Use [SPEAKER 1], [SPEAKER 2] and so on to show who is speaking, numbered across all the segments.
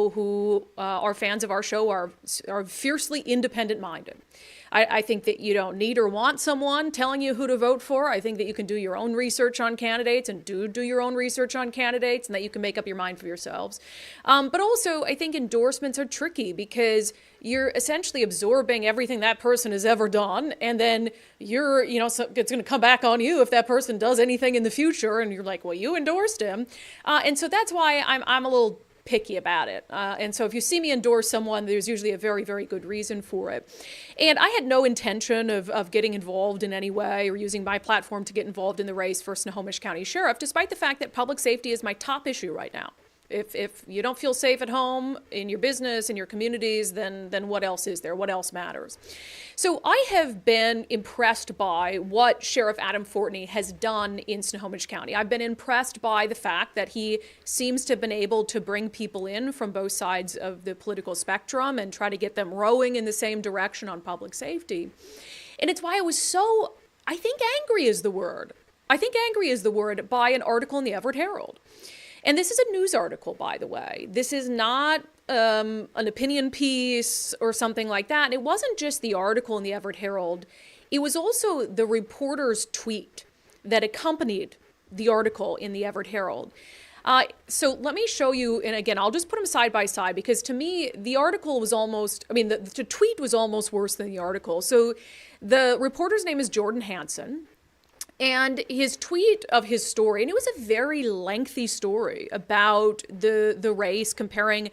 [SPEAKER 1] who are fans of our show are fiercely independent-minded. I think that you don't need or want someone telling you who to vote for. I think that you can do your own research on candidates and do your own research on candidates, and that you can make up your mind for yourselves. But also, I think endorsements are tricky because you're essentially absorbing everything that person has ever done, and then it's going to come back on you if that person does anything in the future, and you're like, well, you endorsed him. And so that's why I'm a little picky about it. And so if you see me endorse someone, there's usually a very, very good reason for it. And I had no intention of getting involved in any way or using my platform to get involved in the race for Snohomish County Sheriff, despite the fact that public safety is my top issue right now. If you don't feel safe at home, in your business, in your communities, then what else is there? What else matters? So I have been impressed by what Sheriff Adam Fortney has done in Snohomish County. I've been impressed by the fact that he seems to have been able to bring people in from both sides of the political spectrum and try to get them rowing in the same direction on public safety. And it's why I was so, I think angry is the word. I think angry is the word by an article in the Everett Herald. And this is a news article, by the way. This is not an opinion piece or something like that. And it wasn't just the article in the Everett Herald. It was also the reporter's tweet that accompanied the article in the Everett Herald. So let me show you, and again, I'll just put them side by side because to me, the article was almost, the tweet was almost worse than the article. So the reporter's name is Jordan Hansen. And his tweet of his story, and it was a very lengthy story about the race, comparing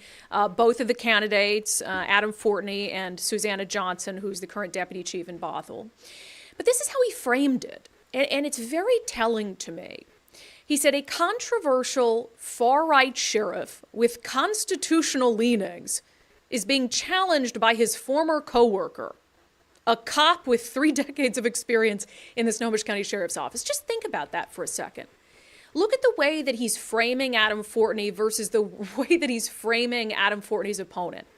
[SPEAKER 1] both of the candidates, Adam Fortney and Susanna Johnson, who's the current deputy chief in Bothell. But this is how he framed it, and it's very telling to me. He said, a controversial far-right sheriff with constitutional leanings is being challenged by his former co-worker, a cop with 3 decades of experience in the Snohomish County Sheriff's Office. Just think about that for a second. Look at the way that he's framing Adam Fortney versus the way that he's framing Adam Fortney's opponent.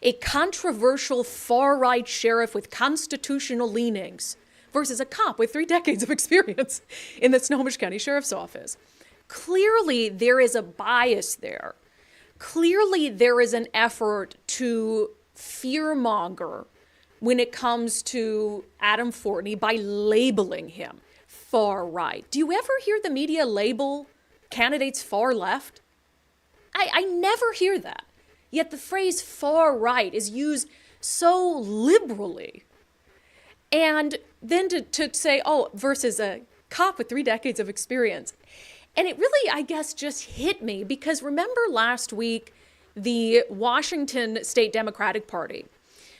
[SPEAKER 1] A controversial far-right sheriff with constitutional leanings versus a cop with 3 decades of experience in the Snohomish County Sheriff's Office. Clearly, there is a bias there. Clearly, there is an effort to fearmonger when it comes to Adam Fortney by labeling him far right. Do you ever hear the media label candidates far left? I never hear that. Yet the phrase far right is used so liberally. And then to say, oh, versus a cop with 3 decades of experience. And it really, I guess, just hit me because remember last week, the Washington State Democratic Party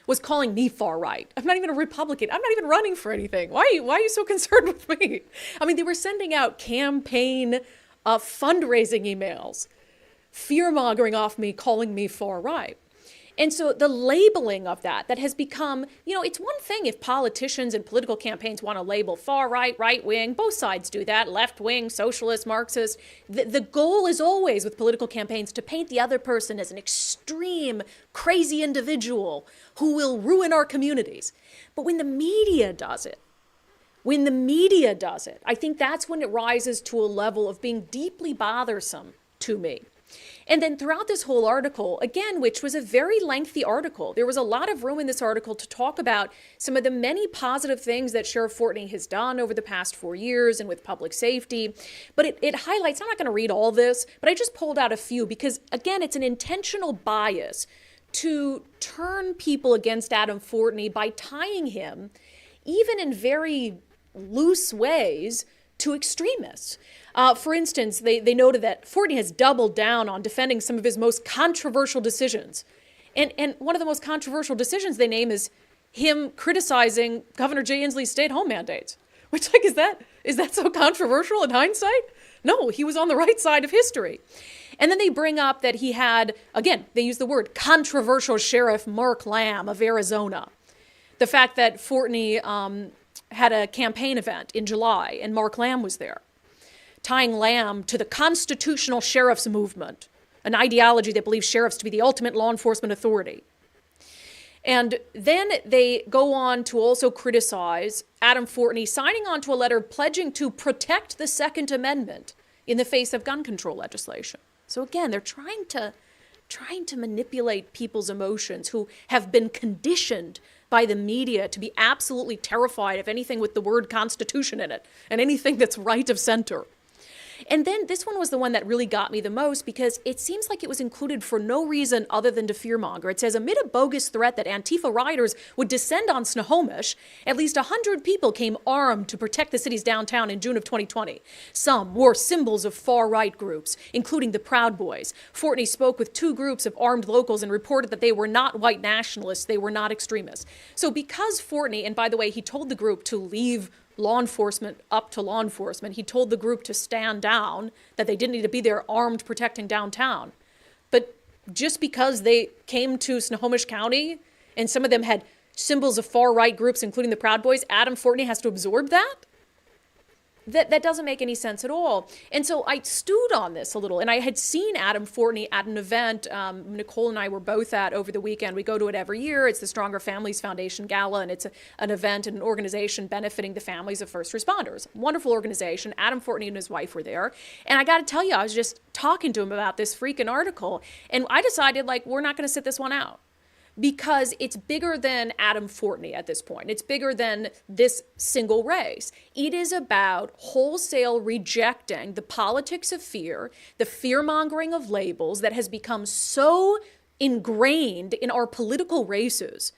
[SPEAKER 1] was calling me far right. I'm not even a Republican. I'm not even running for anything. Why are you so concerned with me? They were sending out campaign fundraising emails, fear-mongering off me, calling me far right. And so the labeling of that has become, it's one thing if politicians and political campaigns want to label far right, right wing, both sides do that, left wing, socialist, Marxist. The goal is always with political campaigns to paint the other person as an extreme, crazy individual who will ruin our communities. But when the media does it, I think that's when it rises to a level of being deeply bothersome to me. And then throughout this whole article, again, which was a very lengthy article, there was a lot of room in this article to talk about some of the many positive things that Sheriff Fortney has done over the past 4 years and with public safety. But it highlights, I'm not going to read all this, but I just pulled out a few because, again, it's an intentional bias to turn people against Adam Fortney by tying him, even in very loose ways, to extremists. For instance, they noted that Fortney has doubled down on defending some of his most controversial decisions. And one of the most controversial decisions they name is him criticizing Governor Jay Inslee's stay-at-home mandates. Which, is that so controversial in hindsight? No, he was on the right side of history. And then they bring up that he had, again, they use the word controversial Sheriff Mark Lamb of Arizona. The fact that Fortney had a campaign event in July and Mark Lamb was there, tying Lamb to the constitutional sheriff's movement, an ideology that believes sheriffs to be the ultimate law enforcement authority. And then they go on to also criticize Adam Fortney signing on to a letter pledging to protect the Second Amendment in the face of gun control legislation. So again, they're trying to trying to manipulate people's emotions who have been conditioned by the media to be absolutely terrified of anything with the word Constitution in it and anything that's right of center. And then this one was the one that really got me the most because it seems like it was included for no reason other than to fearmonger. It says, amid a bogus threat that Antifa rioters would descend on Snohomish, at least 100 people came armed to protect the city's downtown in June of 2020. Some wore symbols of far-right groups, including the Proud Boys. Fortney spoke with 2 groups of armed locals and reported that they were not white nationalists, they were not extremists. So because Fortney, and by the way, he told the group to leave law enforcement up to law enforcement. He told the group to stand down, that they didn't need to be there armed protecting downtown. But just because they came to Snohomish County and some of them had symbols of far-right groups, including the Proud Boys, Adam Fortney has to absorb that? That doesn't make any sense at all. And so I stewed on this a little, and I had seen Adam Fortney at an event Nicole and I were both at over the weekend. We go to it every year. It's the Stronger Families Foundation Gala, and it's an event and an organization benefiting the families of first responders. Wonderful organization. Adam Fortney and his wife were there. And I got to tell you, I was just talking to him about this freaking article, and I decided, like, we're not going to sit this one out. Because it's bigger than Adam Fortney at this point. It's bigger than this single race. It is about wholesale rejecting the politics of fear, the fear-mongering of labels that has become so ingrained in our political races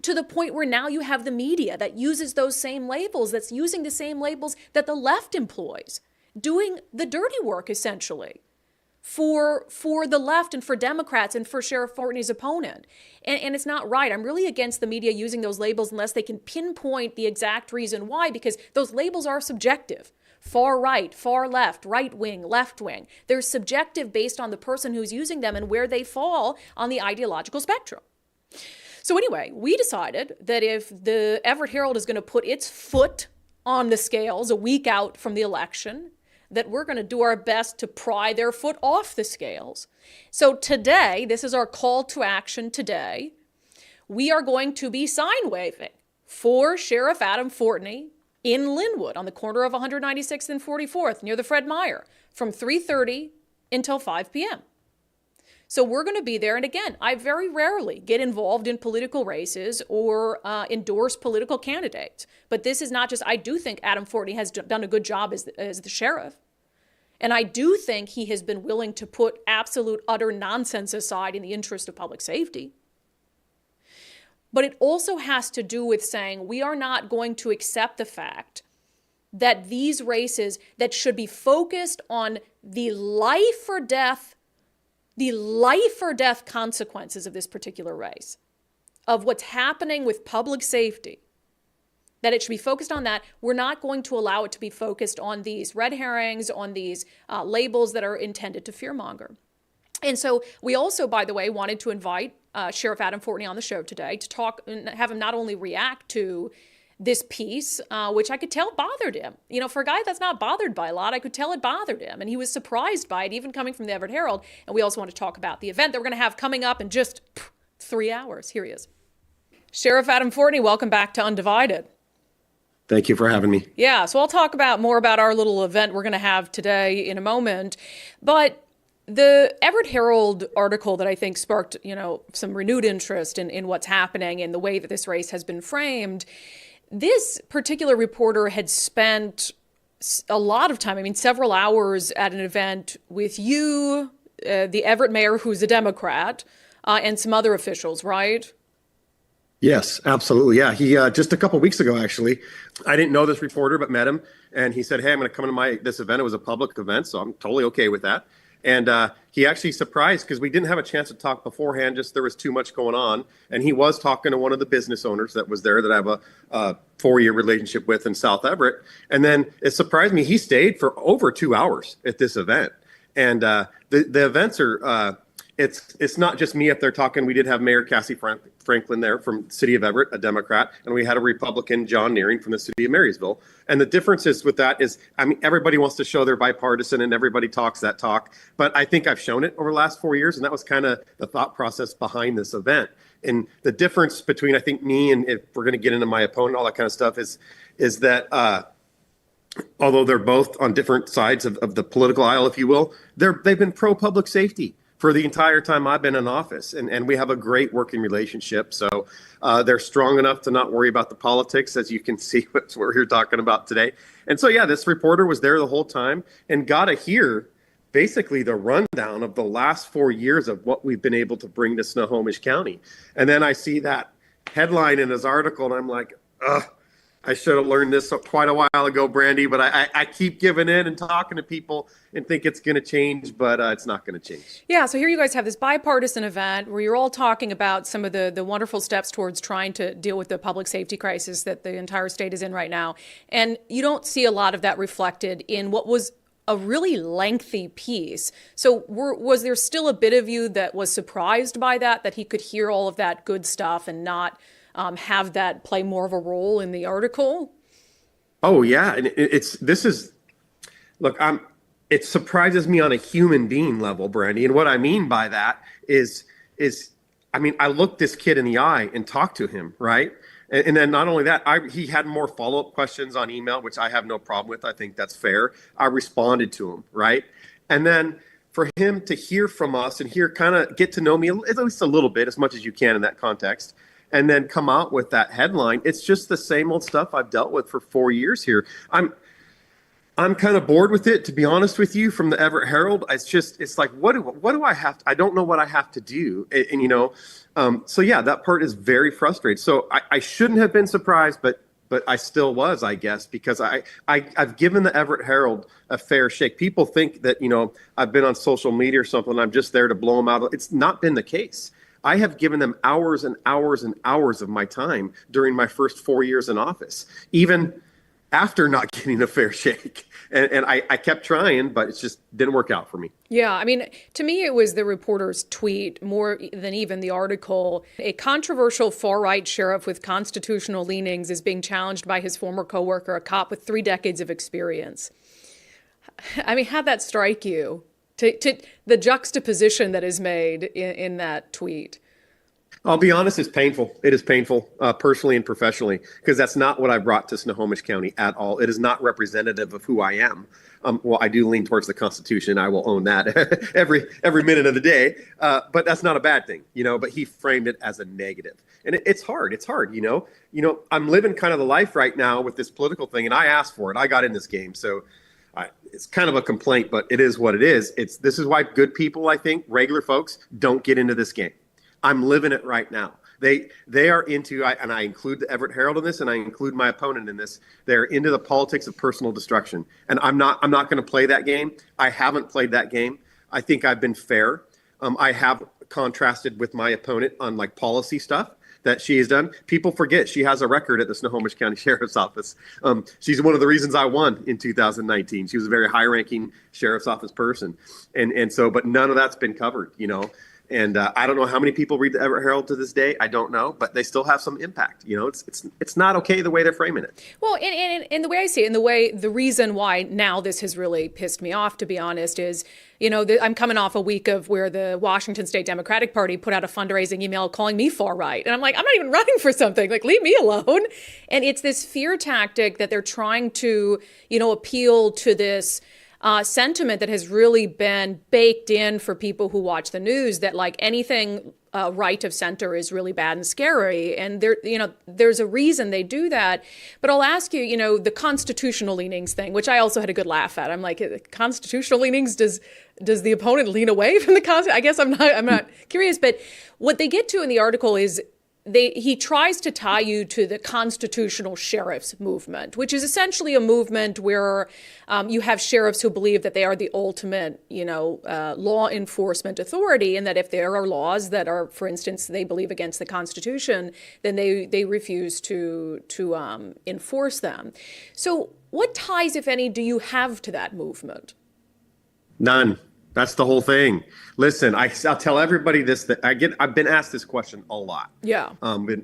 [SPEAKER 1] to the point where now you have the media that uses those same labels, that's using the same labels that the left employs, doing the dirty work, essentially, for the left and for Democrats and for Sheriff Fortney's opponent. And it's not right. I'm really against the media using those labels unless they can pinpoint the exact reason why, because those labels are subjective. Far right, far left, right wing, left wing. They're subjective based on the person who's using them and where they fall on the ideological spectrum. So anyway, we decided that if the Everett Herald is going to put its foot on the scales a week out from the election, that we're going to do our best to pry their foot off the scales. So today, this is our call to action today. We are going to be sign waving for Sheriff Adam Fortney in Linwood on the corner of 196th and 44th near the Fred Meyer from 3:30 until 5 p.m. So we're going to be there. And again, I very rarely get involved in political races or endorse political candidates. But this is not just, I do think Adam Fortney has done a good job as the sheriff. And I do think he has been willing to put absolute, utter nonsense aside in the interest of public safety. But it also has to do with saying we are not going to accept the fact that these races that should be focused on the life or death consequences of this particular race, of what's happening with public safety, that it should be focused on that. We're not going to allow it to be focused on these red herrings, on these labels that are intended to fearmonger. And so we also, by the way, wanted to invite Sheriff Adam Fortney on the show today to talk and have him not only react to this piece, which I could tell bothered him. You know, for a guy that's not bothered by a lot, I could tell it bothered him. And he was surprised by it, even coming from the Everett Herald. And we also want to talk about the event that we're going to have coming up in just 3 hours. Here he is. Sheriff Adam Fortney, welcome back to Undivided.
[SPEAKER 2] Thank you for having me.
[SPEAKER 1] Yeah, so I'll talk more about our little event we're going to have today in a moment. But the Everett Herald article that I think sparked, some renewed interest in what's happening and the way that this race has been framed. This particular reporter had spent a lot of time, several hours at an event with you, the Everett mayor, who's a Democrat, and some other officials, right?
[SPEAKER 2] Yes, absolutely. Yeah, he just a couple of weeks ago, actually, I didn't know this reporter, but met him, and he said, "Hey, I'm going to come to this event." It was a public event, so I'm totally okay with that. And he actually surprised because we didn't have a chance to talk beforehand. Just there was too much going on, and he was talking to one of the business owners that was there that I have a 4-year relationship with in South Everett. And then it surprised me. He stayed for over 2 hours at this event, and the events are. It's not just me up there talking. We did have Mayor Cassie Franklin there from the city of Everett, a Democrat, and we had a Republican, John Nearing, from the city of Marysville. And the difference is with that is, everybody wants to show they're bipartisan and everybody talks that talk. But I think I've shown it over the last 4 years, and that was kind of the thought process behind this event. And the difference between, I think, me and if we're going to get into my opponent, all that kind of stuff, is that although they're both on different sides of the political aisle, if you will, they've been pro-public safety for the entire time I've been in office. And we have a great working relationship. So they're strong enough to not worry about the politics, as you can see what we're here talking about today. And so, yeah, this reporter was there the whole time and got to hear basically the rundown of the last 4 years of what we've been able to bring to Snohomish County. And then I see that headline in his article, and I'm like, ugh. I should have learned this quite a while ago, Brandi, but I keep giving in and talking to people and think it's going to change, but it's not going to change.
[SPEAKER 1] Yeah, so here you guys have this bipartisan event where you're all talking about some of the wonderful steps towards trying to deal with the public safety crisis that the entire state is in right now. And you don't see a lot of that reflected in what was a really lengthy piece. So was there still a bit of you that was surprised by that he could hear all of that good stuff and not have that play more of a role in the article?
[SPEAKER 2] Oh yeah, and it surprises me on a human being level, Brandi. And what I mean by that is I looked this kid in the eye and talked to him, right? And then not only that, he had more follow-up questions on email, which I have no problem with. I think that's fair. I responded to him, right? And then for him to hear from us and kind of get to know me at least a little bit, as much as you can in that context, and then come out with that headline. It's just the same old stuff I've dealt with for 4 years here. I'm kind of bored with it, to be honest with you, from the Everett Herald. It's like, what do I have to, I don't know what I have to do. So yeah, that part is very frustrating. So I shouldn't have been surprised, but I still was, I guess, because I've given the Everett Herald a fair shake. People think that, I've been on social media or something, I'm just there to blow them out. It's not been the case. I have given them hours and hours and hours of my time during my first 4 years in office, even after not getting a fair shake. And I kept trying, but it just didn't work out for me.
[SPEAKER 1] Yeah, to me, it was the reporter's tweet more than even the article. A controversial far-right sheriff with constitutional leanings is being challenged by his former coworker, a cop with 3 decades of experience. How'd that strike you? To the juxtaposition that is made in that tweet?
[SPEAKER 2] I'll be honest, it's painful. It is painful, personally and professionally, because that's not what I brought to Snohomish County at all. It is not representative of who I am. Well, I do lean towards the Constitution. I will own that every minute of the day. But that's not a bad thing, but he framed it as a negative. And it's hard. It's hard, I'm living kind of the life right now with this political thing, and I asked for it. I got in this game. So it's kind of a complaint, but it is what it is. This is why good people, I think, regular folks, don't get into this game. I'm living it right now. They are into, and I include the Everett Herald in this, and I include my opponent in this. They're into the politics of personal destruction, and I'm not going to play that game. I haven't played that game. I think I've been fair. I have contrasted with my opponent on policy stuff that she has done. People forget she has a record at the Snohomish County Sheriff's Office. She's one of the reasons I won in 2019. She was a very high-ranking Sheriff's Office person, and so, but none of that's been covered, And I don't know how many people read the Everett Herald to this day. I don't know, but they still have some impact. It's not okay the way they're framing it.
[SPEAKER 1] Well, and the way I see it, and the reason why now this has really pissed me off, to be honest, is, I'm coming off a week of where the Washington State Democratic Party put out a fundraising email calling me far right. And I'm like, I'm not even running for something. Leave me alone. And it's this fear tactic that they're trying to, appeal to this sentiment that has really been baked in for people who watch the news, that anything right of center is really bad and scary. And there's a reason they do that. But I'll ask you, the constitutional leanings thing, which I also had a good laugh at. I'm like, constitutional leanings, does the opponent lean away from the Constitution? I guess I'm not curious. But what they get to in the article is he tries to tie you to the constitutional sheriffs movement, which is essentially a movement where you have sheriffs who believe that they are the ultimate, law enforcement authority, and that if there are laws that are, for instance, they believe against the Constitution, then they refuse to enforce them. So what ties, if any, do you have to that movement?
[SPEAKER 2] None. That's the whole thing. Listen, I'll tell everybody this, that I've been asked this question a lot.
[SPEAKER 1] Yeah.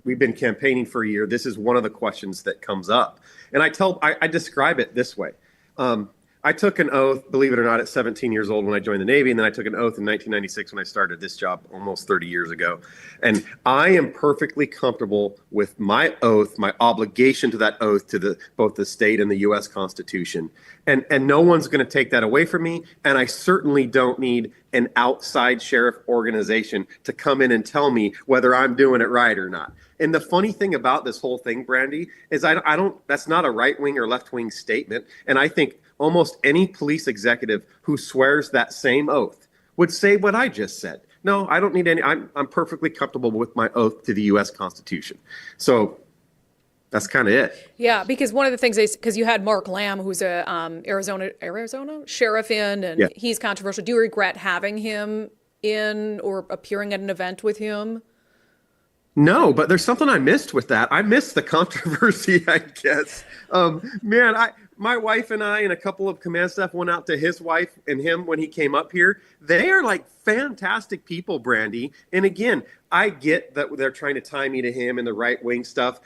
[SPEAKER 2] We've been campaigning for a year. This is one of the questions that comes up. And I describe it this way. I took an oath, believe it or not, at 17 years old when I joined the Navy, and then I took an oath in 1996 when I started this job almost 30 years ago. And I am perfectly comfortable with my oath, my obligation to that oath to both the state and the U.S. Constitution. And no one's going to take that away from me. And I certainly don't need an outside sheriff organization to come in and tell me whether I'm doing it right or not. And the funny thing about this whole thing, Brandi, is I don't, that's not a right wing or left wing statement. And I think almost any police executive who swears that same oath would say what I just said. No, I don't need any. I'm perfectly comfortable with my oath to the U.S. Constitution. So that's kind of it.
[SPEAKER 1] Yeah, because one of the things because you had Mark Lamb, who's a Arizona sheriff and he's controversial. Do you regret having him in or appearing at an event with him?
[SPEAKER 2] No, but there's something I missed with that. I missed the controversy, I guess. My wife and I and a couple of command staff went out to his wife and him when he came up here. They are like fantastic people, Brandi. And again, I get that they're trying to tie me to him and the right wing stuff.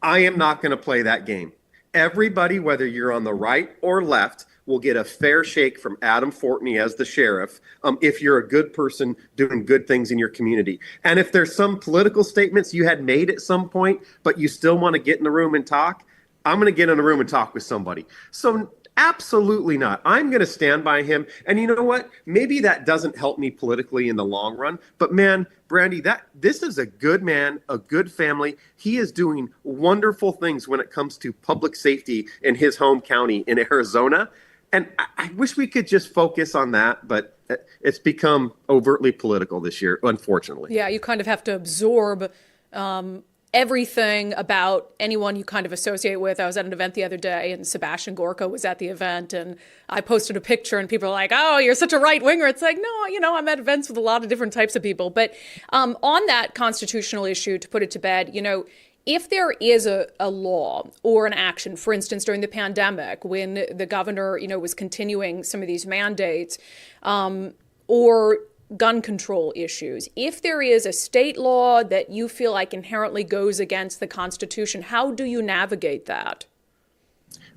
[SPEAKER 2] I am not going to play that game. Everybody, whether you're on the right or left, will get a fair shake from Adam Fortney as the sheriff if you're a good person doing good things in your community. And if there's some political statements you had made at some point, but you still want to get in the room and talk, I'm going to get in a room and talk with somebody. So absolutely not. I'm going to stand by him. And you know what? Maybe that doesn't help me politically in the long run. But man, Brandi, this is a good man, a good family. He is doing wonderful things when it comes to public safety in his home county in Arizona. And I wish we could just focus on that, but it's become overtly political this year, unfortunately.
[SPEAKER 1] Yeah, you kind of have to absorb everything about anyone you kind of associate with. I was at an event the other day and Sebastian Gorka was at the event and I posted a picture and people are like, oh, you're such a right winger. It's like, no, I'm at events with a lot of different types of people. But on that constitutional issue, to put it to bed, if there is a law or an action, for instance, during the pandemic, when the governor, was continuing some of these mandates, or gun control issues, if there is a state law that you feel like inherently goes against the Constitution, how do you navigate that?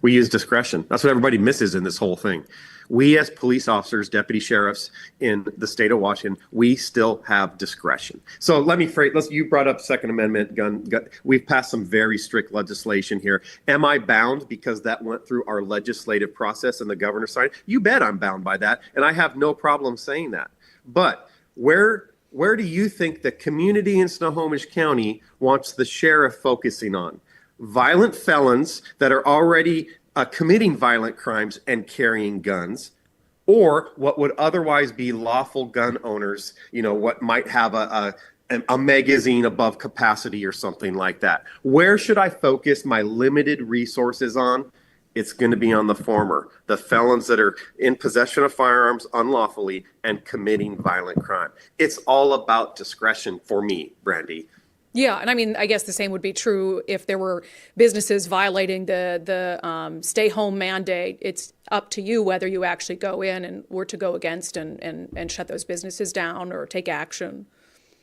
[SPEAKER 2] We use discretion. That's what everybody misses in this whole thing. We as police officers, deputy sheriffs in the state of Washington, we still have discretion. So let me phrase, you brought up Second Amendment gun. We've passed some very strict legislation here. Am I bound because that went through our legislative process and the governor signed? You bet I'm bound by that. And I have no problem saying that. But where do you think the community in Snohomish County wants the sheriff focusing on? Violent felons that are already committing violent crimes and carrying guns, or what would otherwise be lawful gun owners, what might have a magazine above capacity or something like that. Where should I focus my limited resources on? It's going to be on the former, the felons that are in possession of firearms unlawfully and committing violent crime. It's all about discretion for me, Brandi.
[SPEAKER 1] Yeah, and I mean, I guess the same would be true if there were businesses violating the stay home mandate. It's up to you whether you actually go in and were to go against and shut those businesses down or take action.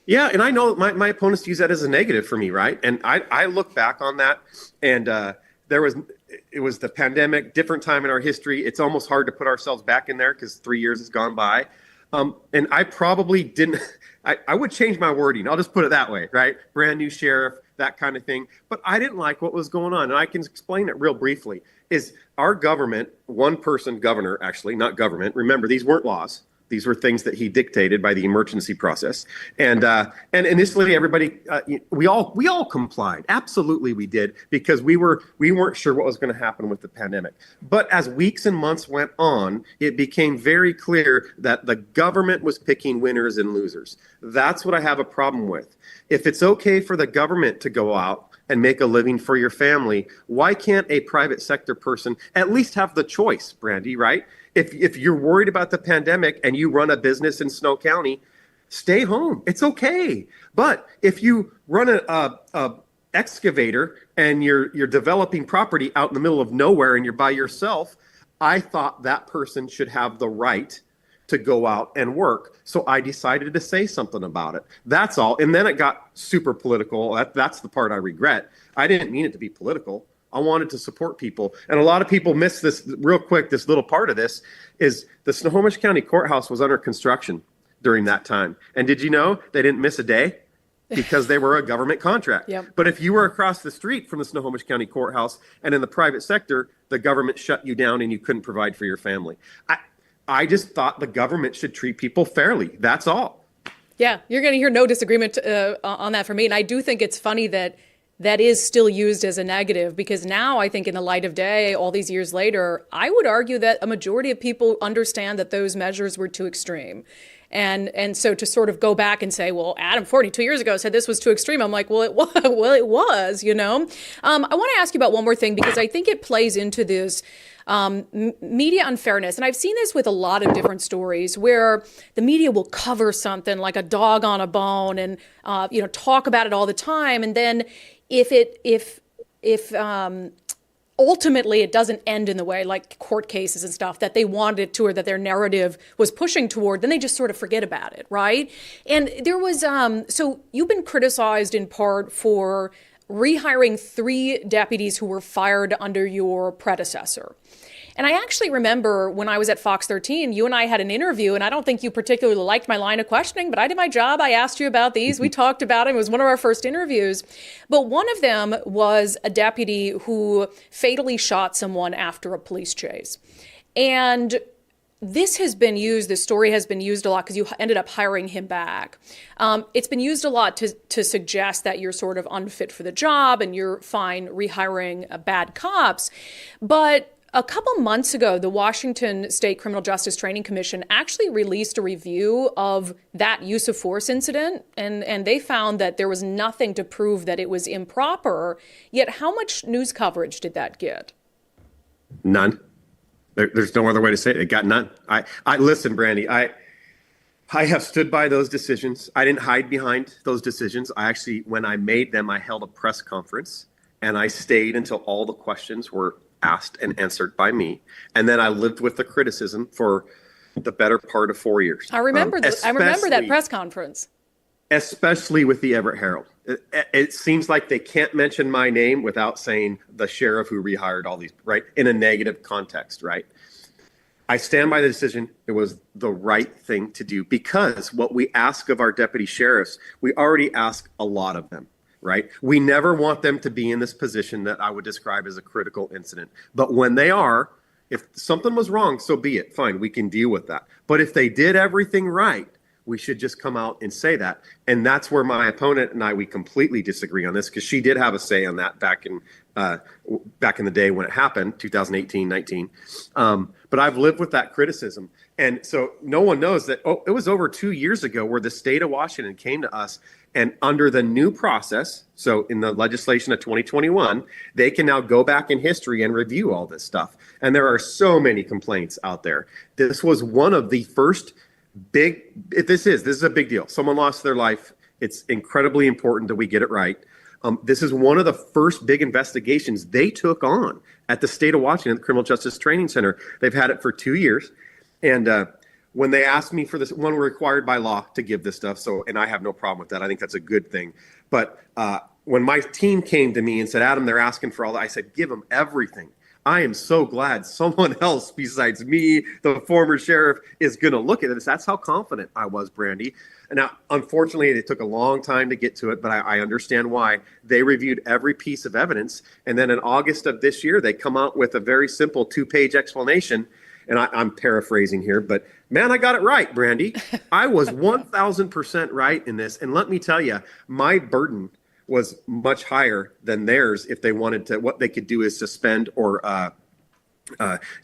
[SPEAKER 2] Yeah, and I know my opponents use that as a negative for me, right? And I look back on that, and it was the pandemic, different time in our history. It's almost hard to put ourselves back in there because 3 years has gone by. And I probably didn't, I would change my wording. I'll just put it that way, right? Brand new sheriff, that kind of thing. But I didn't like what was going on. And I can explain it real briefly. Is our government, one person governor, actually, not government. Remember, these weren't laws. These were things that he dictated by the emergency process. And initially, everybody, we all complied. Absolutely, we did, because we weren't sure what was going to happen with the pandemic. But as weeks and months went on, it became very clear that the government was picking winners and losers. That's what I have a problem with. If it's okay for the government to go out and make a living for your family, why can't a private sector person at least have the choice, Brandi, right? If you're worried about the pandemic and you run a business in Snow County, stay home. It's okay. But if you run a excavator and you're developing property out in the middle of nowhere and you're by yourself, I thought that person should have the right to go out and work. So I decided to say something about it. That's all. And then it got super political. That's the part I regret. I didn't mean it to be political. I wanted to support people. And a lot of people miss this real quick. This little part of this is the Snohomish County Courthouse was under construction during that time. And did you know they didn't miss a day? Because they were a government contract.
[SPEAKER 1] Yep.
[SPEAKER 2] But if you were across the street from the Snohomish County Courthouse and in the private sector, the government shut you down and you couldn't provide for your family. I just thought the government should treat people fairly. That's all.
[SPEAKER 1] Yeah, you're going to hear no disagreement on that from me. And I do think it's funny that that is still used as a negative, because now I think in the light of day, all these years later, I would argue that a majority of people understand that those measures were too extreme. And so to sort of go back and say, well, Adam Fortney 2 years ago said this was too extreme. I'm like, well, it was, you know. I want to ask you about one more thing, because I think it plays into this media unfairness. And I've seen this with a lot of different stories where the media will cover something like a dog on a bone and, talk about it all the time. And then if ultimately it doesn't end in the way, like court cases and stuff, that they wanted it to, or that their narrative was pushing toward, then they just sort of forget about it, right? And there was, so you've been criticized in part for rehiring 3 deputies who were fired under your predecessor. And I actually remember when I was at Fox 13, you and I had an interview, and I don't think you particularly liked my line of questioning, but I did my job. I asked you about these. We talked about it. It was one of our first interviews. But one of them was a deputy who fatally shot someone after a police chase. And this story has been used a lot because you ended up hiring him back. It's been used a lot to suggest that you're sort of unfit for the job and you're fine rehiring bad cops. But a couple months ago, the Washington State Criminal Justice Training Commission actually released a review of that use of force incident, and they found that there was nothing to prove that it was improper. Yet how much news coverage did that get?
[SPEAKER 2] None. There's no other way to say it. It got none. I listen, Brandi, I have stood by those decisions. I didn't hide behind those decisions. I actually, when I made them, I held a press conference and I stayed until all the questions were asked and answered by me. And then I lived with the criticism for the better part of 4 years.
[SPEAKER 1] I remember that press conference.
[SPEAKER 2] Especially with the Everett Herald. It seems like they can't mention my name without saying the sheriff who rehired all these, right? In a negative context, right? I stand by the decision. It was the right thing to do, because what we ask of our deputy sheriffs, we already ask a lot of them. Right? We never want them to be in this position that I would describe as a critical incident. But when they are, if something was wrong, so be it. Fine, we can deal with that. But if they did everything right, we should just come out and say that. And that's where my opponent and we completely disagree on this, because she did have a say on that back in the day when it happened, 2018, 19. But I've lived with that criticism. And so no one knows that, it was over 2 years ago where the state of Washington came to us, and under the new process, so in the legislation of 2021, they can now go back in history and review all this stuff. And there are so many complaints out there. This was one of the first this is a big deal. Someone lost their life. It's incredibly important that we get it right. This is one of the first big investigations they took on at the state of Washington, the Criminal Justice Training Center. They've had it for 2 years. And when they asked me for this, one, we're required by law to give this stuff. And I have no problem with that. I think that's a good thing. But when my team came to me and said, Adam, they're asking for all that, I said, give them everything. I am so glad someone else besides me, the former sheriff, is going to look at this. That's how confident I was, Brandi. And now, unfortunately, it took a long time to get to it, but I understand why. They reviewed every piece of evidence. And then in August of this year, they come out with a very simple 2-page explanation. And I'm paraphrasing here, but man, I got it right, Brandi. I was 1,000% right in this. And let me tell you, my burden was much higher than theirs. If they wanted to, what they could do is suspend or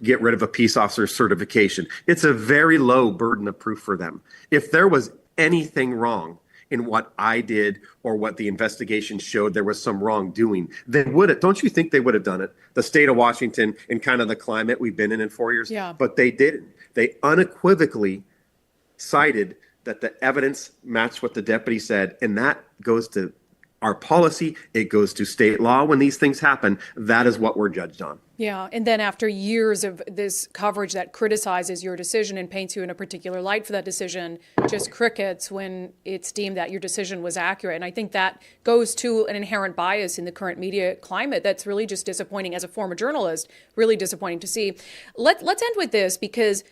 [SPEAKER 2] get rid of a peace officer certification. It's a very low burden of proof for them. If there was anything wrong in what I did or what the investigation showed there was some wrongdoing, then don't you think they would have done it? The state of Washington, in kind of the climate we've been in 4 years.
[SPEAKER 1] Yeah.
[SPEAKER 2] But they didn't. They unequivocally cited that the evidence matched what the deputy said. And that goes to our policy. It goes to state law when these things happen. That is what we're judged on.
[SPEAKER 1] Yeah, and then after years of this coverage that criticizes your decision and paints you in a particular light for that decision, just crickets when it's deemed that your decision was accurate. And I think that goes to an inherent bias in the current media climate that's really just disappointing as a former journalist, really disappointing to see. Let's end with this, because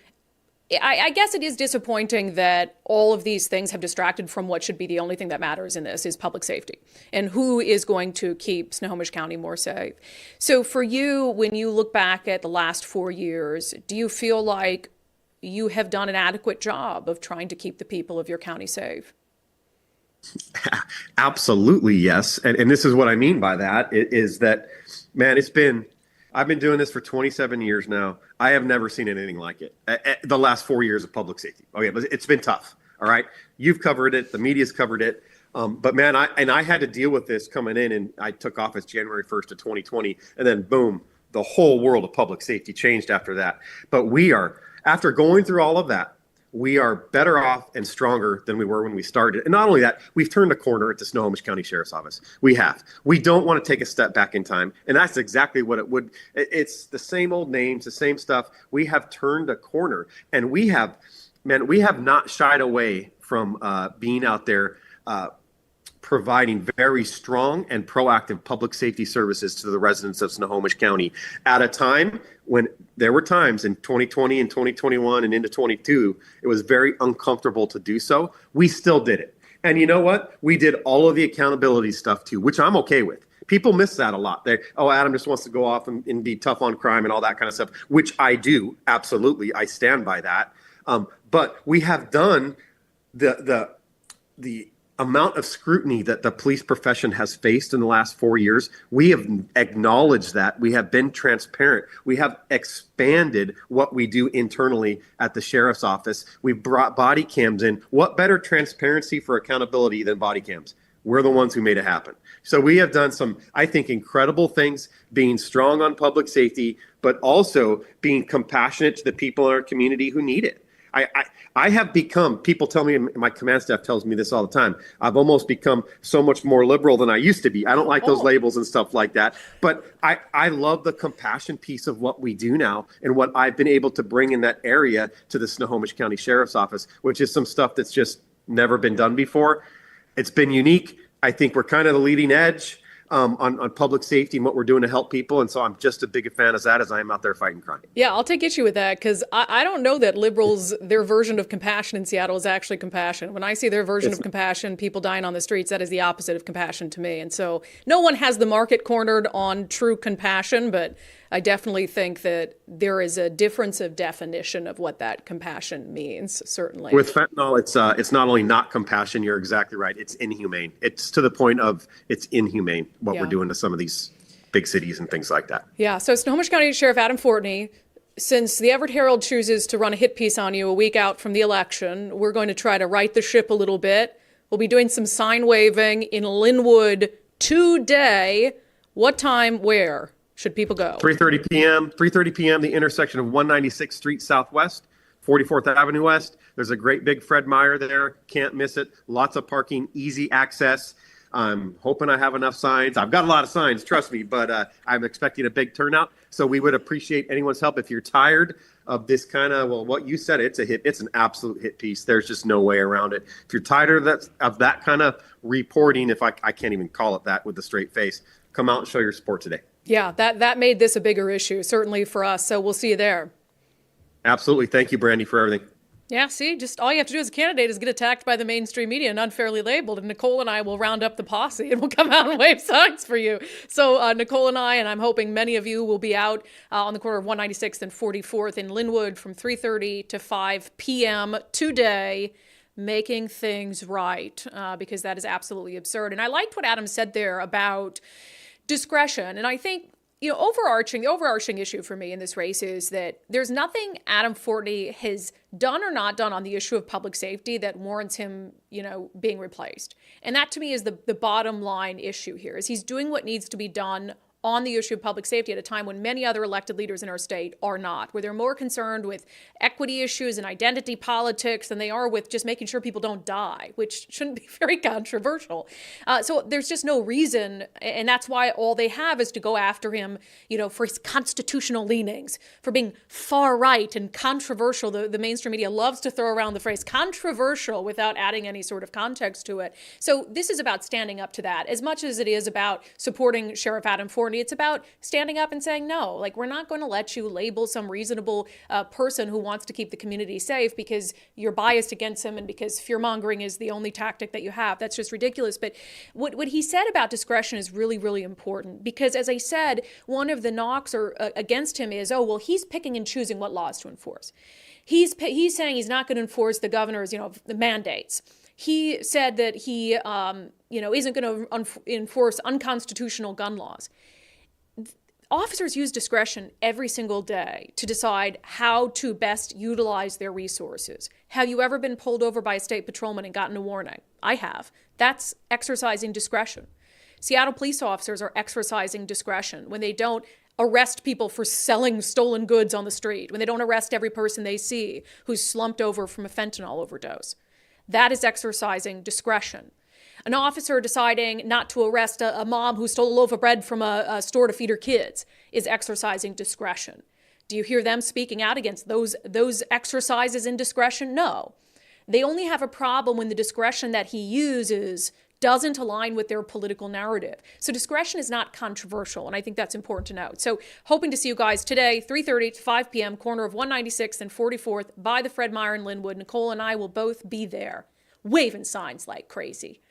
[SPEAKER 1] I guess it is disappointing that all of these things have distracted from what should be the only thing that matters in this, is public safety and who is going to keep Snohomish County more safe. So for you, when you look back at the last 4 years, do you feel like you have done an adequate job of trying to keep the people of your county safe?
[SPEAKER 2] Absolutely, yes. And this is what I mean by that, is that, man, I've been doing this for 27 years now. I have never seen anything like it. The last 4 years of public safety. Okay, but it's been tough. All right, you've covered it. The media's covered it. But man, I had to deal with this coming in, and I took office January 1st of 2020, and then boom, the whole world of public safety changed after that. But after going through all of that, we are better off and stronger than we were when we started. And not only that, we've turned a corner at the Snohomish County Sheriff's Office. We have. We don't want to take a step back in time. And that's exactly what it would. It's the same old names, the same stuff. We have turned a corner. And we have not shied away from being out there providing very strong and proactive public safety services to the residents of Snohomish County at a time when there were times in 2020 and 2021 and into 22, it was very uncomfortable to do so. We still did it. And you know what? We did all of the accountability stuff too, which I'm okay with. People miss that a lot. Adam just wants to go off and be tough on crime and all that kind of stuff, which I do. Absolutely. I stand by that. But we have done the amount of scrutiny that the police profession has faced in the last 4 years. We have acknowledged that. We have been transparent. We have expanded what we do internally at the sheriff's office. We brought body cams in. What better transparency for accountability than body cams? We're the ones who made it happen. So we have done some, I think, incredible things, being strong on public safety, but also being compassionate to the people in our community who need it. I have become, people tell me, my command staff tells me this all the time, I've almost become so much more liberal than I used to be. I don't like those labels and stuff like that. But I love the compassion piece of what we do now and what I've been able to bring in that area to the Snohomish County Sheriff's Office, which is some stuff that's just never been done before. It's been unique. I think we're kind of the leading edge on public safety and what we're doing to help people. And so I'm just as big a fan of that as I am out there fighting crime.
[SPEAKER 1] Yeah, I'll take issue with that, because I don't know that liberals, their version of compassion in Seattle is actually compassion. When I see their version of compassion, people dying on the streets, that is the opposite of compassion to me. And so no one has the market cornered on true compassion, but I definitely think that there is a difference of definition of what that compassion means, certainly.
[SPEAKER 2] With fentanyl, it's not only not compassion, you're exactly right. It's inhumane. It's to the point of it's inhumane what we're doing to some of these big cities and things like that.
[SPEAKER 1] Yeah, so Snohomish County Sheriff Adam Fortney, since the Everett Herald chooses to run a hit piece on you a week out from the election, we're going to try to right the ship a little bit. We'll be doing some sign waving in Linwood today. What time, where should people go?
[SPEAKER 2] 3:30 p.m., the intersection of 196th Street Southwest, 44th Avenue West. There's a great big Fred Meyer there. Can't miss it. Lots of parking, easy access. I'm hoping I have enough signs. I've got a lot of signs, trust me, but I'm expecting a big turnout. So we would appreciate anyone's help. If you're tired of this kind of, well, what you said, it's a hit. It's an absolute hit piece. There's just no way around it. If you're tired of that kind of reporting, if I can't even call it that with a straight face, come out and show your support today.
[SPEAKER 1] Yeah, that made this a bigger issue, certainly for us. So we'll see you there.
[SPEAKER 2] Absolutely. Thank you, Brandi, for everything.
[SPEAKER 1] Yeah, see, just all you have to do as a candidate is get attacked by the mainstream media and unfairly labeled, and Nicole and I will round up the posse and we'll come out and wave signs for you. So Nicole and I, and I'm hoping many of you, will be out on the corner of 196th and 44th in Linwood from 3:30 to 5 p.m. today, making things right, because that is absolutely absurd. And I liked what Adam said there about discretion. And I think, the overarching issue for me in this race is that there's nothing Adam Fortney has done or not done on the issue of public safety that warrants him, being replaced. And that to me is the bottom line issue here, is he's doing what needs to be done on the issue of public safety at a time when many other elected leaders in our state are not, where they're more concerned with equity issues and identity politics than they are with just making sure people don't die, which shouldn't be very controversial. So there's just no reason, and that's why all they have is to go after him, for his constitutional leanings, for being far right and controversial. The mainstream media loves to throw around the phrase controversial without adding any sort of context to it. So this is about standing up to that as much as it is about supporting Sheriff Adam Fortney. It's about standing up and saying, no, like, we're not going to let you label some reasonable person who wants to keep the community safe because you're biased against him and because fear-mongering is the only tactic that you have. That's just ridiculous. But what he said about discretion is really, really important because, as I said, one of the knocks against him is, oh, well, he's picking and choosing what laws to enforce. He's saying he's not going to enforce the governor's, the mandates. He said that he, isn't going to enforce unconstitutional gun laws. Officers use discretion every single day to decide how to best utilize their resources. Have you ever been pulled over by a state patrolman and gotten a warning? I have. That's exercising discretion. Seattle police officers are exercising discretion when they don't arrest people for selling stolen goods on the street, when they don't arrest every person they see who's slumped over from a fentanyl overdose. That is exercising discretion. An officer deciding not to arrest a mom who stole a loaf of bread from a store to feed her kids is exercising discretion. Do you hear them speaking out against those exercises in discretion? No. They only have a problem when the discretion that he uses doesn't align with their political narrative. So discretion is not controversial, and I think that's important to note. So hoping to see you guys today, 3:30 to 5 p.m., corner of 196th and 44th by the Fred Meyer in Linwood. Nicole and I will both be there, waving signs like crazy.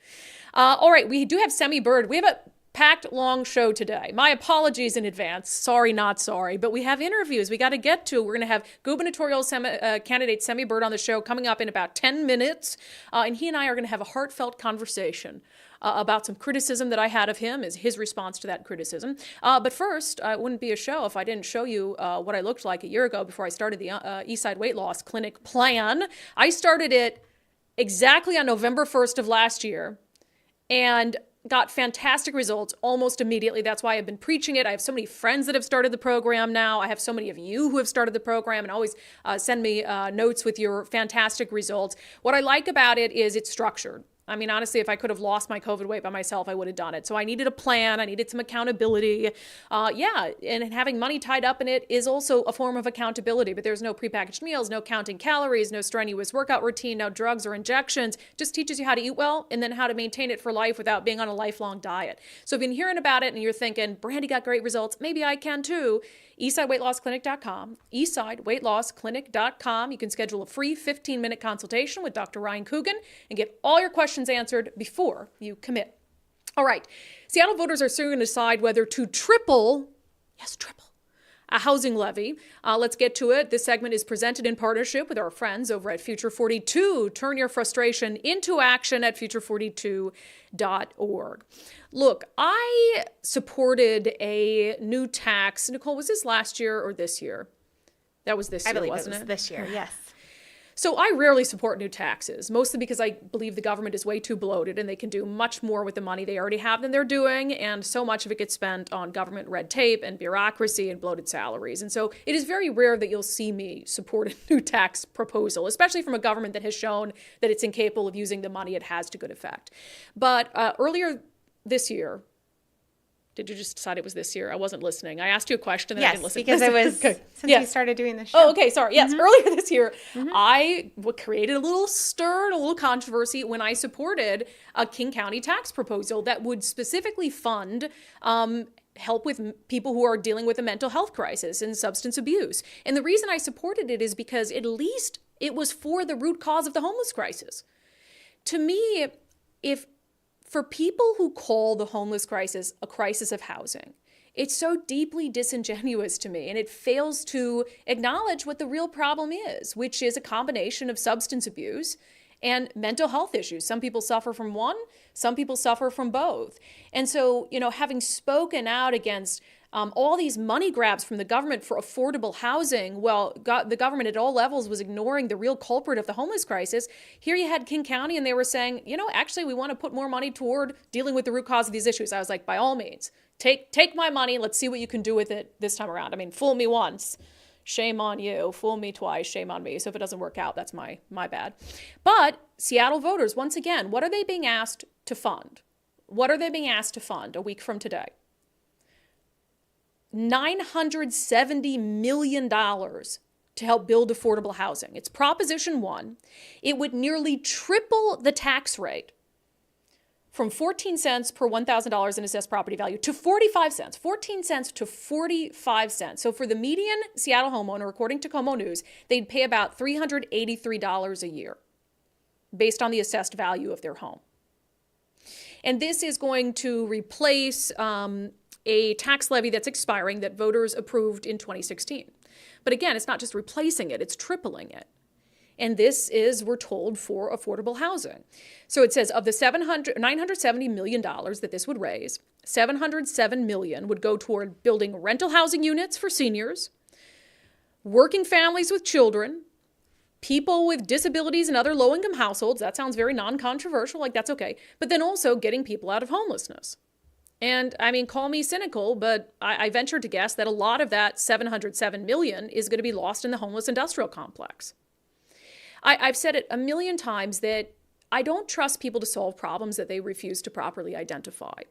[SPEAKER 1] All right, we do have Semi Bird. We have a packed, long show today. My apologies in advance. Sorry, not sorry. But we have interviews we got to get to. We're going to have gubernatorial candidate Semi Bird on the show coming up in about 10 minutes. And he and I are going to have a heartfelt conversation about some criticism that I had of him, is his response to that criticism. But first, it wouldn't be a show if I didn't show you what I looked like a year ago before I started the Eastside Weight Loss Clinic plan. I started it exactly on November 1st of last year and got fantastic results almost immediately. That's why I've been preaching it. I have so many friends that have started the program now. I have so many of you who have started the program and always send me notes with your fantastic results. What I like about it is it's structured. I mean, honestly, if I could have lost my COVID weight by myself, I would have done it. So I needed a plan. I needed some accountability. And having money tied up in it is also a form of accountability. But there's no prepackaged meals, no counting calories, no strenuous workout routine, no drugs or injections. Just teaches you how to eat well and then how to maintain it for life without being on a lifelong diet. So if you've been hearing about it and you're thinking, Brandi got great results, maybe I can too, EastsideWeightLossClinic.com, EastsideWeightLossClinic.com. You can schedule a free 15-minute consultation with Dr. Ryan Coogan and get all your questions answered before you commit. All right, Seattle voters are soon going to decide whether to triple a housing levy. Let's get to it. This segment is presented in partnership with our friends over at Future 42. Turn your frustration into action at future42.org. Look, I supported a new tax. Nicole, was this last year or this year? That was this year, wasn't it?
[SPEAKER 3] I believe it was this year, yes.
[SPEAKER 1] So I rarely support new taxes, mostly because I believe the government is way too bloated and they can do much more with the money they already have than they're doing. And so much of it gets spent on government red tape and bureaucracy and bloated salaries. And so it is very rare that you'll see me support a new tax proposal, especially from a government that has shown that it's incapable of using the money it has to good effect. But earlier this year, did you just decide it was this year? I wasn't listening. I asked you a question and I didn't listen.
[SPEAKER 3] Because it was
[SPEAKER 1] okay.
[SPEAKER 3] Since you started doing the show.
[SPEAKER 1] Oh, okay, sorry. Yes, earlier this year, I created a little stir and a little controversy when I supported a King County tax proposal that would specifically fund help with people who are dealing with a mental health crisis and substance abuse. And the reason I supported it is because at least it was for the root cause of the homeless crisis. To me, for people who call the homeless crisis a crisis of housing, it's so deeply disingenuous to me, and it fails to acknowledge what the real problem is, which is a combination of substance abuse and mental health issues. Some people suffer from one, some people suffer from both. And so, having spoken out against all these money grabs from the government for affordable housing, well, the government at all levels was ignoring the real culprit of the homeless crisis. Here you had King County, and they were saying, actually, we want to put more money toward dealing with the root cause of these issues. I was like, by all means, take my money. Let's see what you can do with it this time around. I mean, fool me once, shame on you. Fool me twice, shame on me. So if it doesn't work out, that's my bad. But Seattle voters, once again, what are they being asked to fund? What are they being asked to fund a week from today? $970 million to help build affordable housing. It's Proposition 1. It would nearly triple the tax rate from 14 cents per $1,000 in assessed property value to 45 cents. 14 cents to 45 cents. So for the median Seattle homeowner, according to Como News, they'd pay about $383 a year based on the assessed value of their home. And this is going to replace a tax levy that's expiring that voters approved in 2016. But again, it's not just replacing it, it's tripling it. And this is, we're told, for affordable housing. So it says of the $970 million that this would raise, $707 million would go toward building rental housing units for seniors, working families with children, people with disabilities and other low-income households. That sounds very non-controversial, like that's okay. But then also getting people out of homelessness. And I mean, call me cynical, but I venture to guess that a lot of that $707 million is going to be lost in the homeless industrial complex. I've said it a million times that I don't trust people to solve problems that they refuse to properly identify.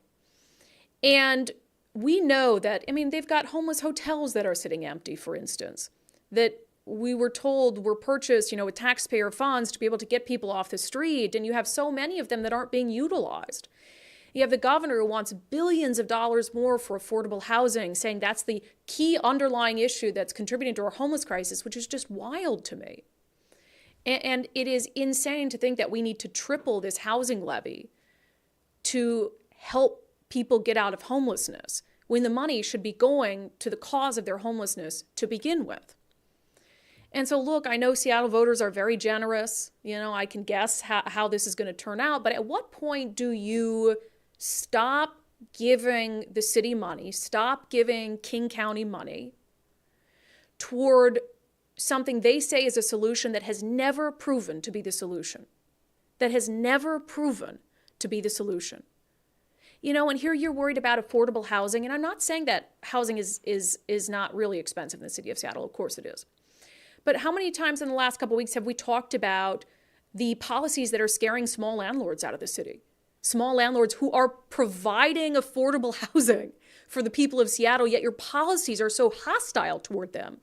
[SPEAKER 1] And we know that, they've got homeless hotels that are sitting empty, for instance, that we were told were purchased, with taxpayer funds to be able to get people off the street. And you have so many of them that aren't being utilized. You have the governor who wants billions of dollars more for affordable housing, saying that's the key underlying issue that's contributing to our homeless crisis, which is just wild to me. And it is insane to think that we need to triple this housing levy to help people get out of homelessness when the money should be going to the cause of their homelessness to begin with. And so, look, I know Seattle voters are very generous. I can guess how this is going to turn out. But at what point do you stop giving the city money, stop giving King County money toward something they say is a solution that has never proven to be the solution? That has never proven to be the solution. And here you're worried about affordable housing. And I'm not saying that housing is not really expensive in the city of Seattle. Of course it is. But how many times in the last couple of weeks have we talked about the policies that are scaring small landlords out of the city? Small landlords who are providing affordable housing for the people of Seattle, yet your policies are so hostile toward them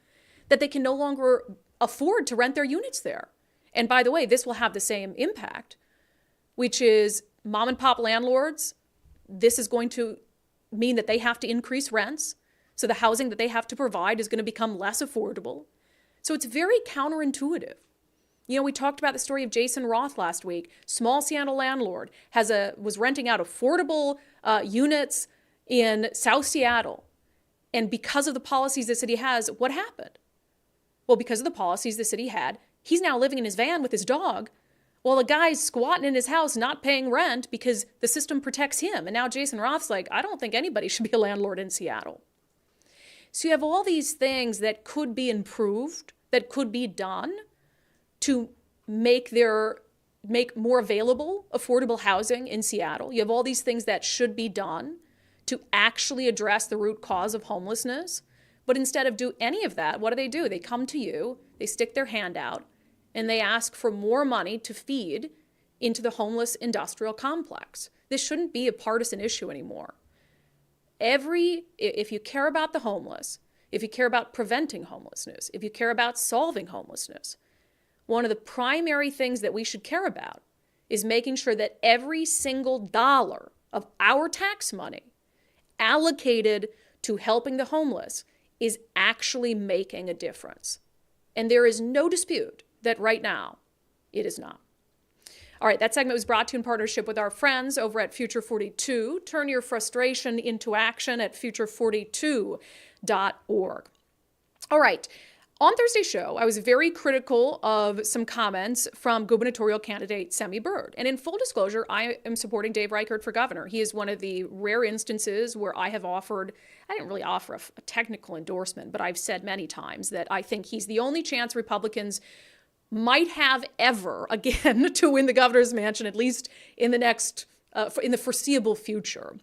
[SPEAKER 1] that they can no longer afford to rent their units there. And by the way, this will have the same impact, which is mom and pop landlords. This is going to mean that they have to increase rents. So the housing that they have to provide is going to become less affordable. So it's very counterintuitive. We talked about the story of Jason Roth last week. Small Seattle landlord was renting out affordable units in South Seattle. And because of the policies the city has, what happened? Well, because of the policies the city had, he's now living in his van with his dog while a guy's squatting in his house not paying rent because the system protects him. And now Jason Roth's like, I don't think anybody should be a landlord in Seattle. So you have all these things that could be improved, that could be done to make more available affordable housing in Seattle. You have all these things that should be done to actually address the root cause of homelessness. But instead of do any of that, what do? They come to you, they stick their hand out, and they ask for more money to feed into the homeless industrial complex. This shouldn't be a partisan issue anymore. If you care about the homeless, if you care about preventing homelessness, if you care about solving homelessness, one of the primary things that we should care about is making sure that every single dollar of our tax money allocated to helping the homeless is actually making a difference. And there is no dispute that right now it is not. All right, that segment was brought to you in partnership with our friends over at Future 42. Turn your frustration into action at future42.org. All right, On Thursday's show, I was very critical of some comments from gubernatorial candidate Semi Bird. And in full disclosure, I am supporting Dave Reichert for governor. He is one of the rare instances where I didn't really offer a technical endorsement, but I've said many times that I think he's the only chance Republicans might have ever again to win the governor's mansion, at least in the in the foreseeable future.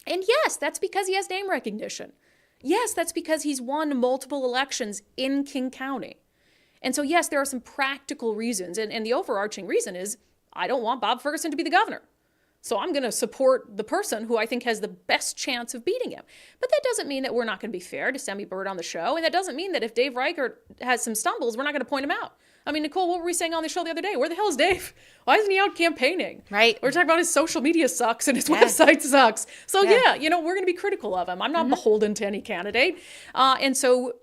[SPEAKER 1] And yes, that's because he has name recognition. Yes, that's because he's won multiple elections in King County. And so, yes, there are some practical reasons. And the overarching reason is I don't want Bob Ferguson to be the governor. So I'm going to support the person who I think has the best chance of beating him. But that doesn't mean that we're not going to be fair to Semi Bird on the show. And that doesn't mean that if Dave Reichert has some stumbles, we're not going to point him out. I mean, Nicole, what were we saying on the show the other day? Where the hell is Dave? Why isn't he out campaigning?
[SPEAKER 3] Right.
[SPEAKER 1] We're talking about his social media sucks and his website sucks. So yeah, we're going to be critical of him. I'm not beholden to any candidate. And so,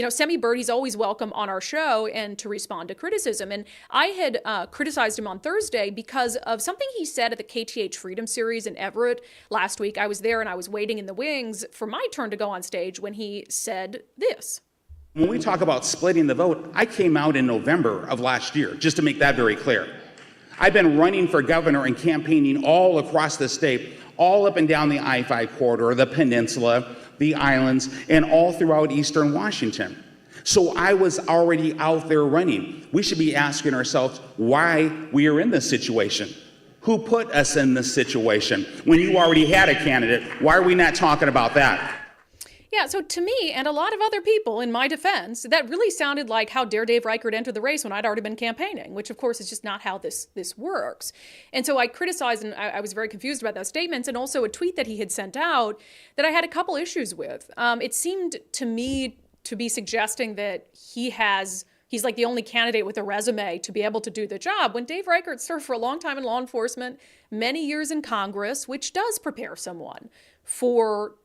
[SPEAKER 1] Semi Bird, he's always welcome on our show and to respond to criticism. And I had criticized him on Thursday because of something he said at the KTH Freedom Series in Everett last week. I was there and I was waiting in the wings for my turn to go on stage when he said this.
[SPEAKER 4] When we talk about splitting the vote, I came out in November of last year, just to make that very clear. I've been running for governor and campaigning all across the state, all up and down the I-5 corridor, the peninsula, the islands, and all throughout eastern Washington. So I was already out there running. We should be asking ourselves why we are in this situation. Who put us in this situation? When you already had a candidate, why are we not talking about that?
[SPEAKER 1] Yeah, so to me and a lot of other people in my defense, that really sounded like how dare Dave Reichert enter the race when I'd already been campaigning, which of course is just not how this works. And so I criticized and I was very confused about those statements and also a tweet that he had sent out that I had a couple issues with. It seemed to me to be suggesting that he's like the only candidate with a resume to be able to do the job, when Dave Reichert served for a long time in law enforcement, many years in Congress, which does prepare someone for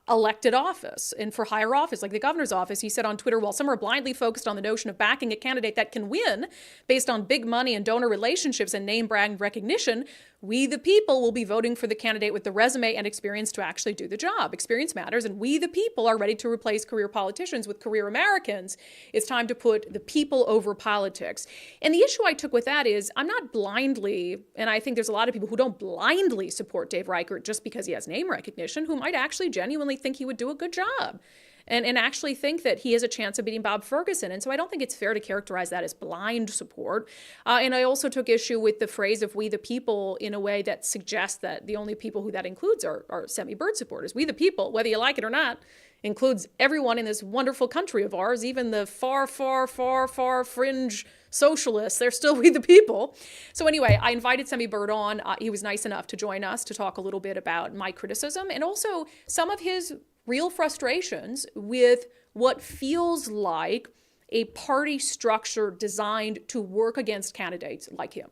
[SPEAKER 1] elected office and for higher office, like the governor's office. He said on Twitter, while some are blindly focused on the notion of backing a candidate that can win based on big money and donor relationships and name brand recognition, we the people will be voting for the candidate with the resume and experience to actually do the job. Experience matters, and we the people are ready to replace career politicians with career Americans. It's time to put the people over politics. And the issue I took with that is I'm not blindly, and I think there's a lot of people who don't blindly support Dave Reichert just because he has name recognition, who might actually genuinely think he would do a good job. And actually think that he has a chance of beating Bob Ferguson. And so I don't think it's fair to characterize that as blind support. And I also took issue with the phrase of we the people in a way that suggests that the only people who that includes are Semi Bird supporters. We the people, whether you like it or not, includes everyone in this wonderful country of ours, even the far, far, far, far fringe socialists. They're still we the people. So anyway, I invited Semi Bird on. He was nice enough to join us to talk a little bit about my criticism and also some of his real frustrations with what feels like a party structure designed to work against candidates like him.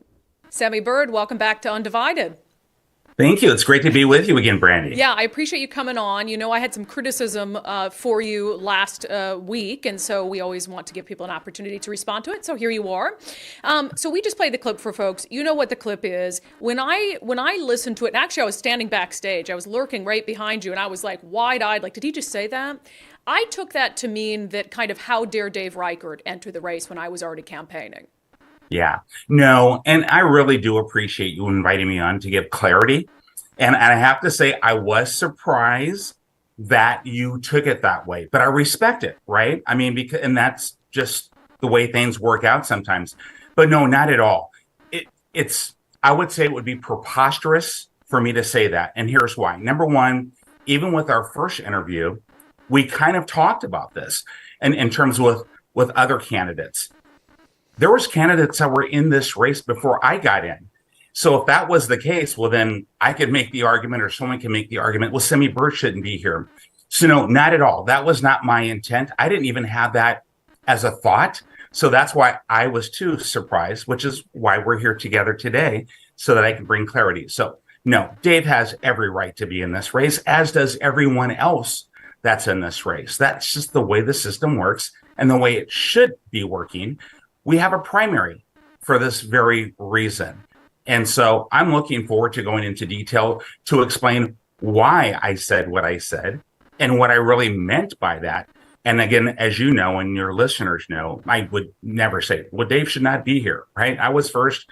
[SPEAKER 1] Semi Bird, welcome back to Undivided.
[SPEAKER 5] Thank you. It's great to be with you again, Brandi.
[SPEAKER 1] Yeah, I appreciate you coming on. You know, I had some criticism for you last week, and so we always want to give people an opportunity to respond to it. So here you are. So we just played the clip for folks. You know what the clip is. When I listened to it, and actually I was standing backstage. I was lurking right behind you, and I was like wide-eyed, like, did he just say that? I took that to mean that kind of how dare Dave Reichert enter the race when I was already campaigning.
[SPEAKER 5] Yeah, no, and I really do appreciate you inviting me on to give clarity. And I have to say, I was surprised that you took it that way, but I respect it, right? I mean, and that's just the way things work out sometimes. But no, not at all. I would say it would be preposterous for me to say that. And here's why. Number one, even with our first interview, we kind of talked about this and in terms with other candidates. There was candidates that were in this race before I got in. So if that was the case, well, then I could make the argument or someone can make the argument, well, Semi Bird shouldn't be here. So no, not at all. That was not my intent. I didn't even have that as a thought. So that's why I was too surprised, which is why we're here together today so that I can bring clarity. So no, Dave has every right to be in this race, as does everyone else that's in this race. That's just the way the system works and the way it should be working. We have a primary for this very reason. And so I'm looking forward to going into detail to explain why I said what I said and what I really meant by that. And again, as you know, and your listeners know, I would never say, well, Dave should not be here, right? I was first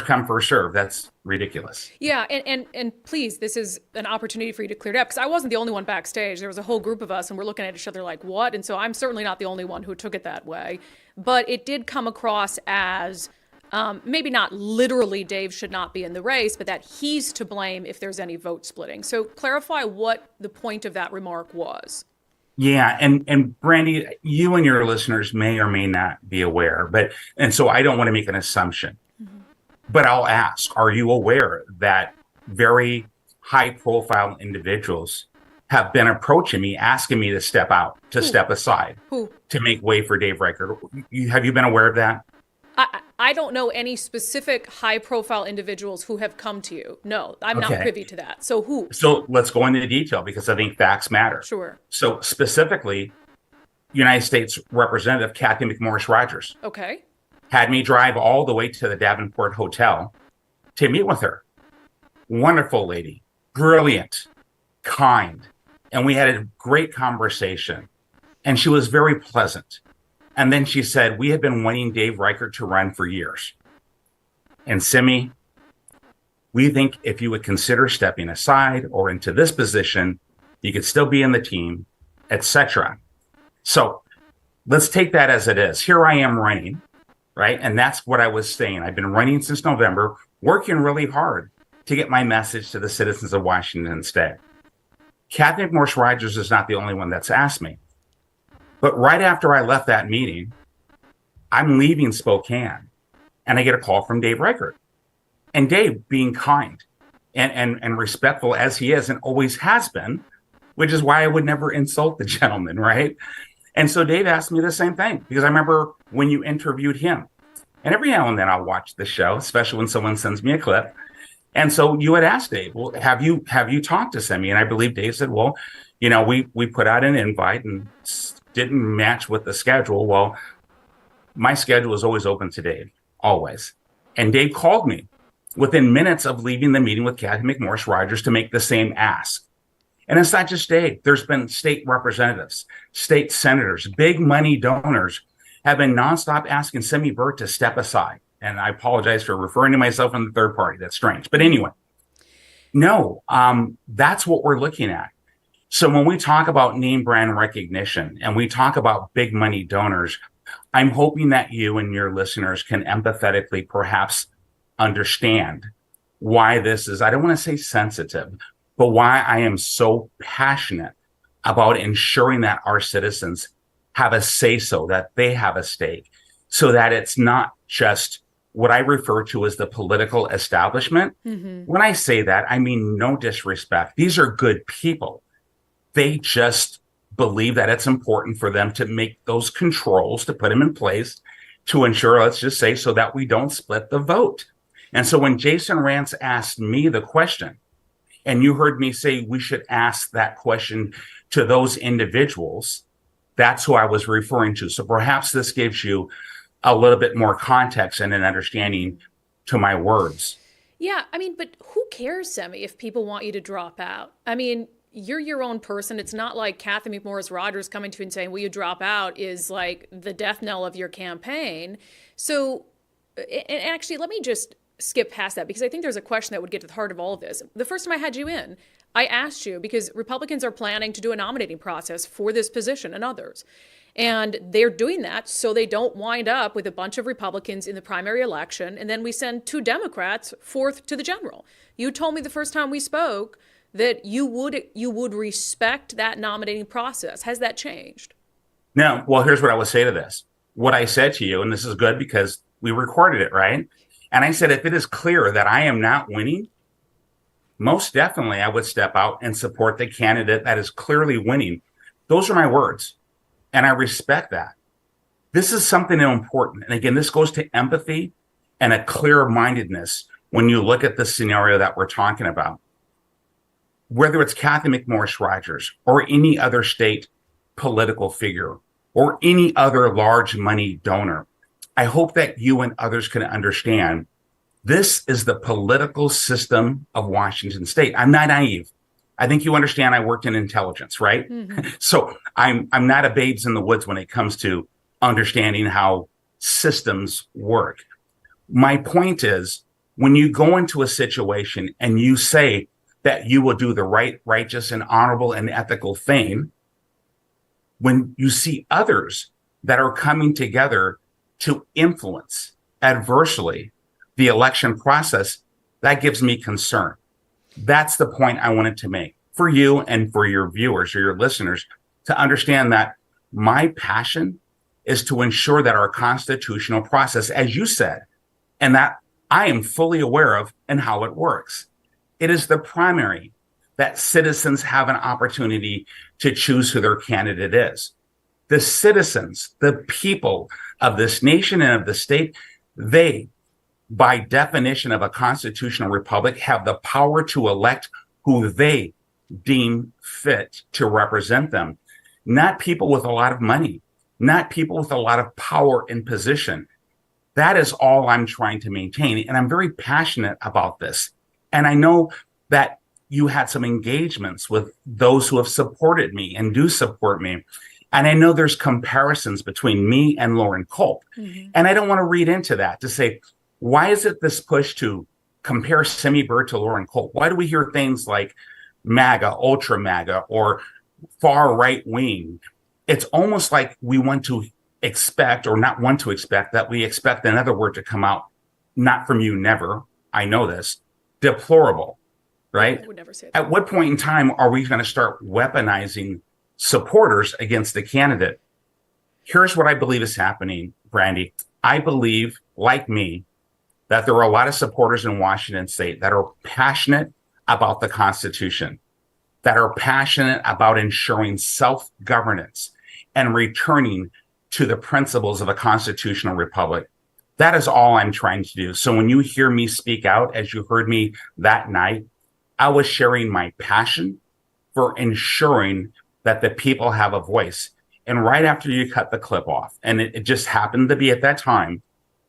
[SPEAKER 5] come, first serve. That's ridiculous.
[SPEAKER 1] Yeah, and please, this is an opportunity for you to clear it up, because I wasn't the only one backstage. There was a whole group of us, and we're looking at each other like, what? And so I'm certainly not the only one who took it that way. But it did come across as maybe not literally Dave should not be in the race, but that he's to blame if there's any vote splitting. So clarify what the point of that remark was.
[SPEAKER 5] Yeah, and Brandi, you and your listeners may or may not be aware, and so I don't want to make an assumption. But I'll ask, are you aware that very high profile individuals have been approaching me, asking me to step out, to step aside, to make way for Dave Reichert? Have you been aware of that?
[SPEAKER 1] I don't know any specific high profile individuals who have come to you. No, I'm not privy to that. So who?
[SPEAKER 5] So let's go into detail, because I think facts matter.
[SPEAKER 1] Sure.
[SPEAKER 5] So specifically, United States Representative Kathy McMorris Rodgers.
[SPEAKER 1] Okay.
[SPEAKER 5] Had me drive all the way to the Davenport Hotel to meet with her. Wonderful lady, brilliant, kind. And we had a great conversation. And she was very pleasant. And then she said, we have been wanting Dave Reichert to run for years. And Simi, we think if you would consider stepping aside or into this position, you could still be in the team, etc. So let's take that as it is. Here I am running, right? And that's what I was saying. I've been running since November, working really hard to get my message to the citizens of Washington State. Kathy McMorris Rodgers is not the only one that's asked me. But right after I left that meeting, I'm leaving Spokane, and I get a call from Dave Reichert. And Dave, being kind and respectful as he is and always has been, which is why I would never insult the gentleman, right? And so Dave asked me the same thing, because I remember when you interviewed him. And every now and then I'll watch the show, especially when someone sends me a clip. And so you had asked Dave, well, have you talked to Simi? And I believe Dave said, well, you know, we put out an invite and didn't match with the schedule. Well, my schedule is always open to Dave, always. And Dave called me within minutes of leaving the meeting with Kathy McMorris Rodgers to make the same ask. And it's not just Dave. There's been state representatives, state senators, big money donors have been nonstop asking Simi Burt to step aside. And I apologize for referring to myself in the third party. That's strange. But anyway, no, that's what we're looking at. So when we talk about name brand recognition and we talk about big money donors, I'm hoping that you and your listeners can empathetically perhaps understand why this is, I don't want to say sensitive, but why I am so passionate about ensuring that our citizens have a say-so, that they have a stake, so that it's not just what I refer to as the political establishment. Mm-hmm. When I say that, I mean no disrespect. These are good people. They just believe that it's important for them to make those controls, to put them in place to ensure, let's just say, so that we don't split the vote. And so when Jason Rance asked me the question, and you heard me say we should ask that question to those individuals, that's who I was referring to. So perhaps this gives you a little bit more context and an understanding to my words.
[SPEAKER 1] Yeah, I mean, but who cares, Simi, if people want you to drop out? I mean, you're your own person. It's not like Kathy McMorris Rodgers coming to you and saying, will you drop out, is like the death knell of your campaign. So, and actually, let me just skip past that, because I think there's a question that would get to the heart of all of this. The first time I had you in, I asked you, because Republicans are planning to do a nominating process for this position and others. And they're doing that so they don't wind up with a bunch of Republicans in the primary election, and then we send 2 Democrats forth to the general. You told me the first time we spoke that you would respect that nominating process. Has that changed?
[SPEAKER 5] No. Well, here's what I would say to this. What I said to you, and this is good because we recorded it, right? And I said, if it is clear that I am not winning, most definitely I would step out and support the candidate that is clearly winning. Those are my words. And I respect that. This is something important. And again, this goes to empathy and a clear-mindedness when you look at the scenario that we're talking about. Whether it's Kathy McMorris Rodgers or any other state political figure or any other large money donor, I hope that you and others can understand this is the political system of Washington State. I'm not naive. I think you understand I worked in intelligence, right? So I'm not a babes in the woods when it comes to understanding how systems work. My point is, when you go into a situation and you say that you will do the right, righteous, and honorable and ethical thing, when you see others that are coming together to influence adversely the election process, that gives me concern. That's the point I wanted to make for you and for your viewers or your listeners, to understand that my passion is to ensure that our constitutional process, as you said, and that I am fully aware of and how it works. It is the primary that citizens have an opportunity to choose who their candidate is. The citizens, the people of this nation and of the state, they, by definition of a constitutional republic, have the power to elect who they deem fit to represent them. Not people with a lot of money, not people with a lot of power and position. That is all I'm trying to maintain. And I'm very passionate about this. And I know that you had some engagements with those who have supported me and do support me. And I know there's comparisons between me and Lauren Culp. And I don't want to read into that to say, why is it this push to compare Simi Bird to Lauren Culp? Why do we hear things like MAGA, ultra MAGA, or far right wing? It's almost like we want to expect, or not want to expect, that we expect another word to come out, not from you, never. I know this. Deplorable, right?
[SPEAKER 1] I would never say that.
[SPEAKER 5] At what point in time are we going to start weaponizing supporters against the candidate? Here's what I believe is happening, Brandi. I believe, like me, that there are a lot of supporters in Washington state that are passionate about the Constitution, that are passionate about ensuring self-governance and returning to the principles of a constitutional republic. That is all I'm trying to do. So when you hear me speak out, as you heard me that night, I was sharing my passion for ensuring that the people have a voice. And right after you cut the clip off, and it just happened to be at that time,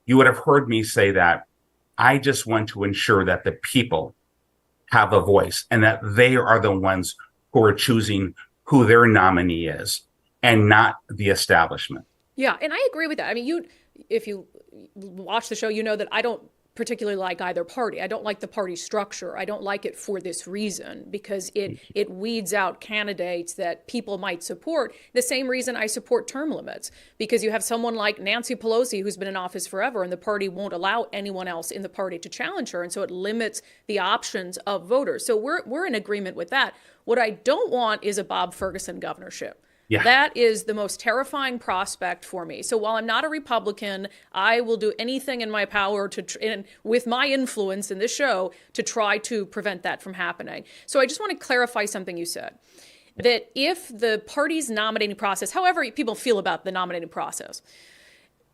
[SPEAKER 5] you would have heard me say that I just want to ensure that the people have a voice and that they are the ones who are choosing who their nominee is and not the establishment.
[SPEAKER 1] Yeah, and I agree with that. I mean, if you watch the show, you know that I don't particularly like either party. I don't like the party structure. I don't like it for this reason, because it weeds out candidates that people might support. The same reason I support term limits, because you have someone like Nancy Pelosi who's been in office forever, and the party won't allow anyone else in the party to challenge her, and so it limits the options of voters. So we're in agreement with that. What I don't want is a Bob Ferguson governorship.
[SPEAKER 5] Yeah.
[SPEAKER 1] That is the most terrifying prospect for me. So while I'm not a Republican, I will do anything in my power and with my influence in this show to try to prevent that from happening. So I just want to clarify something you said, that if the party's nominating process, however people feel about the nominating process,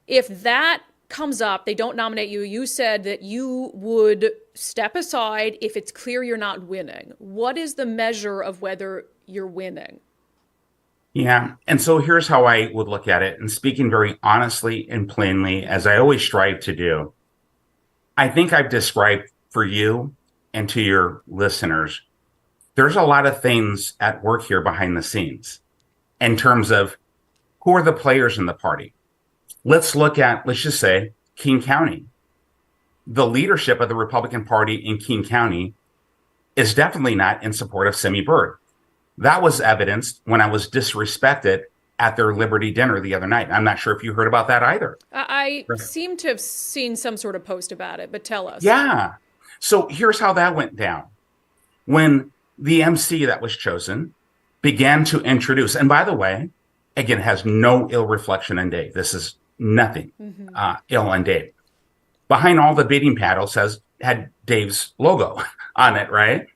[SPEAKER 1] if that comes up, they don't nominate you, you said that you would step aside if it's clear you're not winning. What is the measure of whether you're winning?
[SPEAKER 5] Yeah. And so here's how I would look at it. And speaking very honestly and plainly, as I always strive to do, I think I've described for you and to your listeners, there's a lot of things at work here behind the scenes in terms of who are the players in the party. Let's just say King County. The leadership of the Republican Party in King County is definitely not in support of Simi Bird. That was evidenced when I was disrespected at their Liberty dinner the other night. I'm not sure if you heard about that either.
[SPEAKER 1] I seem to have seen some sort of post about it, but tell us.
[SPEAKER 5] Yeah. So here's how that went down. When the MC that was chosen began to introduce, and by the way, again, it has no ill reflection on Dave. This is nothing ill on Dave. Behind all the bidding paddles had Dave's logo on it, right?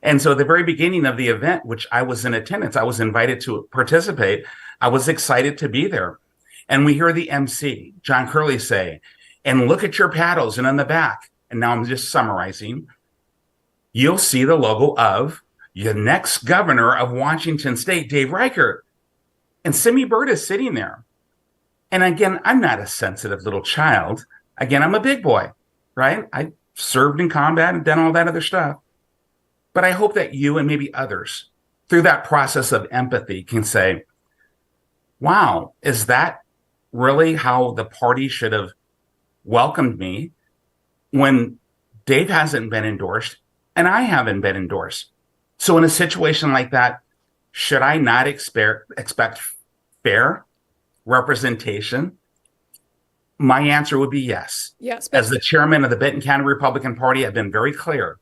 [SPEAKER 5] And so at the very beginning of the event, which I was in attendance, I was invited to participate. I was excited to be there. And we hear the MC, John Curley, say, and look at your paddles and on the back. And now I'm just summarizing. You'll see the logo of the next governor of Washington State, Dave Reichert. And Simi Bird is sitting there. And again, I'm not a sensitive little child. Again, I'm a big boy, right? I served in combat and done all that other stuff. But I hope that you and maybe others, through that process of empathy, can say, wow, is that really how the party should have welcomed me when Dave hasn't been endorsed and I haven't been endorsed? So in a situation like that, should I not expect fair representation? My answer would be yes.
[SPEAKER 1] Yes.
[SPEAKER 5] As the chairman of the Benton County Republican Party, I've been very clear.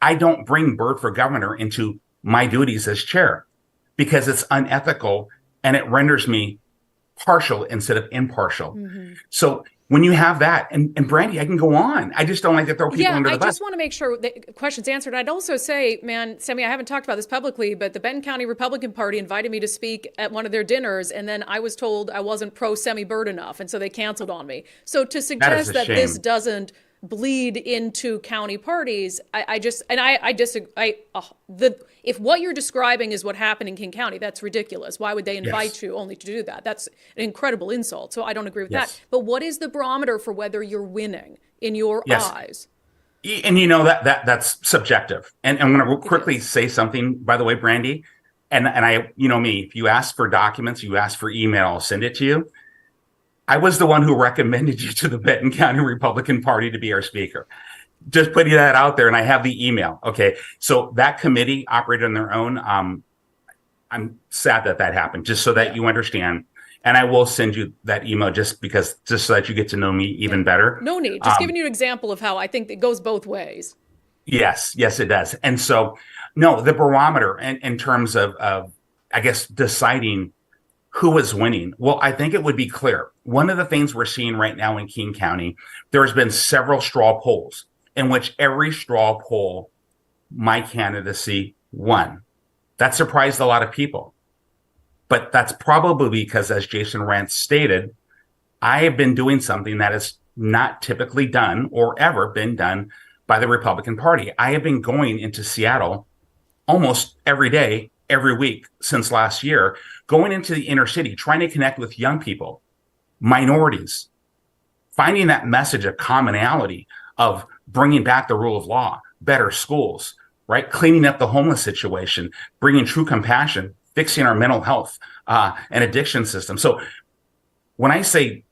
[SPEAKER 5] I don't bring Byrd for governor into my duties as chair because it's unethical and it renders me partial instead of impartial. So when you have that, and Brandi, I can go on. I just don't like to throw people under the bus.
[SPEAKER 1] I just want to make sure the question's answered. I'd also say, man, Semi, I haven't talked about this publicly, but the Benton County Republican Party invited me to speak at one of their dinners, and then I was told I wasn't pro-Semi Byrd enough, and so they canceled on me. So to suggest that this doesn't bleed into county parties, I disagree. If what you're describing is what happened in King County, that's ridiculous. Why would they invite you only to do that? That's an incredible insult. So I don't agree with that. But what is the barometer for whether you're winning in your eyes?
[SPEAKER 5] And that's subjective. And I'm going to quickly say something, by the way, Brandi. And I, me, if you ask for documents, you ask for email, I'll send it to you. I was the one who recommended you to the Benton County Republican Party to be our speaker. Just putting that out there, and I have the email. Okay, so that committee operated on their own. I'm sad that happened, just so that you understand. And I will send you that email just so that you get to know me even better.
[SPEAKER 1] No need. Just giving you an example of how I think it goes both ways. Yes,
[SPEAKER 5] it does. And so, no, the barometer in terms of I guess, deciding who is winning. Well, I think it would be clear. One of the things we're seeing right now in King County, there's been several straw polls in which every straw poll, my candidacy won. That surprised a lot of people. But that's probably because, as Jason Rantz stated, I have been doing something that is not typically done or ever been done by the Republican Party. I have been going into Seattle almost every day, every week since last year, going into the inner city, trying to connect with young people, minorities, finding that message of commonality of bringing back the rule of law, better schools, right? Cleaning up the homeless situation, bringing true compassion, fixing our mental health and addiction system. So when I say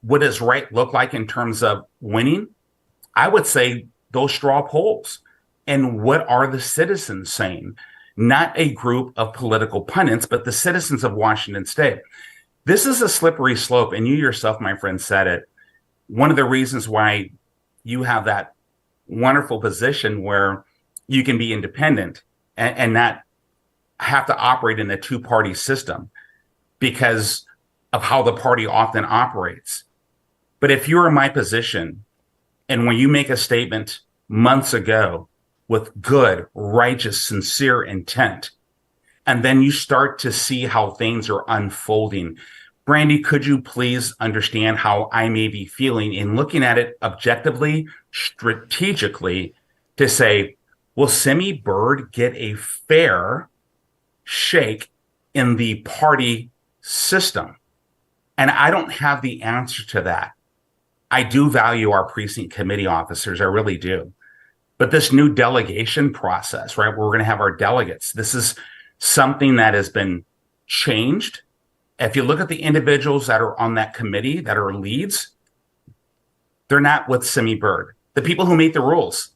[SPEAKER 5] what does right look like in terms of winning, I would say those straw polls. And what are the citizens saying? Not a group of political pundits, but the citizens of Washington State. This is a slippery slope, and you yourself, my friend, said it. One of the reasons why you have that wonderful position where you can be independent and not have to operate in a two-party system because of how the party often operates. But if you're in my position, and when you make a statement months ago with good, righteous, sincere intent, and then you start to see how things are unfolding. Brandi, could you please understand how I may be feeling in looking at it objectively, strategically, to say, will Semi Byrd get a fair shake in the party system? And I don't have the answer to that. I do value our precinct committee officers. I really do. But this new delegation process, right, where we're going to have our delegates, this is something that has been changed. If you look at the individuals that are on that committee that are leads, they're not with Semi Byrd. The people who make the rules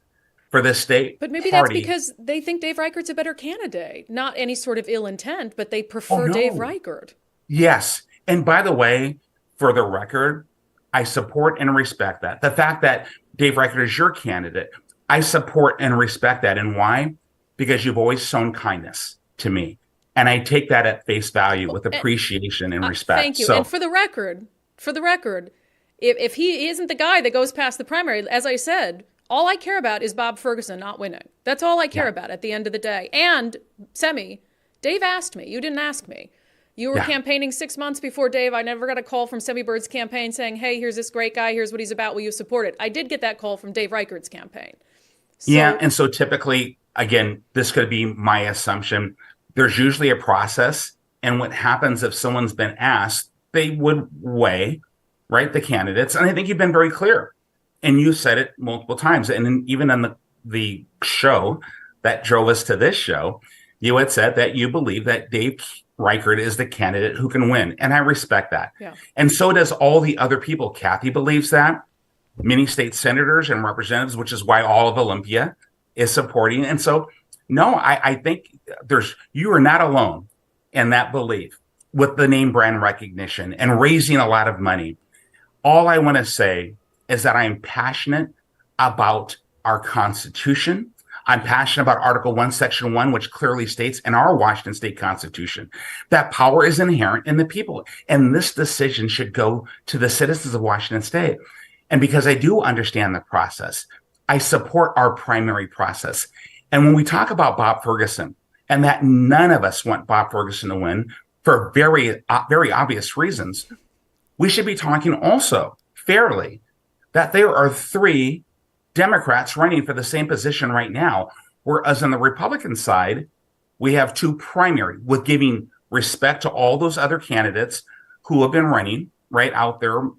[SPEAKER 5] for this state
[SPEAKER 1] But maybe
[SPEAKER 5] party,
[SPEAKER 1] that's because they think Dave Reichert's a better candidate. Not any sort of ill intent, but they prefer Dave Reichert.
[SPEAKER 5] Yes. And by the way, for the record, I support and respect that. The fact that Dave Reichert is your candidate, I support and respect that. And why? Because you've always shown kindness to me. And I take that at face value with appreciation and respect.
[SPEAKER 1] Thank you.
[SPEAKER 5] So,
[SPEAKER 1] and for the record, if he isn't the guy that goes past the primary, as I said, all I care about is Bob Ferguson not winning. That's all I care about at the end of the day. And Semi, Dave asked me. You didn't ask me. You were campaigning 6 months before Dave. I never got a call from Semi Byrd's campaign saying, hey, here's this great guy. Here's what he's about. Will you support it? I did get that call from Dave Reichert's campaign. So,
[SPEAKER 5] and so typically, again, this could be my assumption. There's usually a process. And what happens if someone's been asked, they would weigh, right, the candidates. And I think you've been very clear. And you said it multiple times. And then even on the show, that drove us to this show, you had said that you believe that Dave Reichert is the candidate who can win. And I respect that.
[SPEAKER 1] Yeah.
[SPEAKER 5] And so does all the other people. Kathy believes that. Many state senators and representatives, which is why all of Olympia is supporting. And so, no, I think you are not alone in that belief with the name brand recognition and raising a lot of money. All I want to say is that I'm passionate about our Constitution. I'm passionate about Article 1, Section 1, which clearly states in our Washington State Constitution that power is inherent in the people. And this decision should go to the citizens of Washington State. And because I do understand the process, I support our primary process. And when we talk about Bob Ferguson, and that none of us want Bob Ferguson to win for very, very obvious reasons, we should be talking also fairly that there are 3 Democrats running for the same position right now, whereas on the Republican side, we have 2 primary, with giving respect to all those other candidates who have been running right out there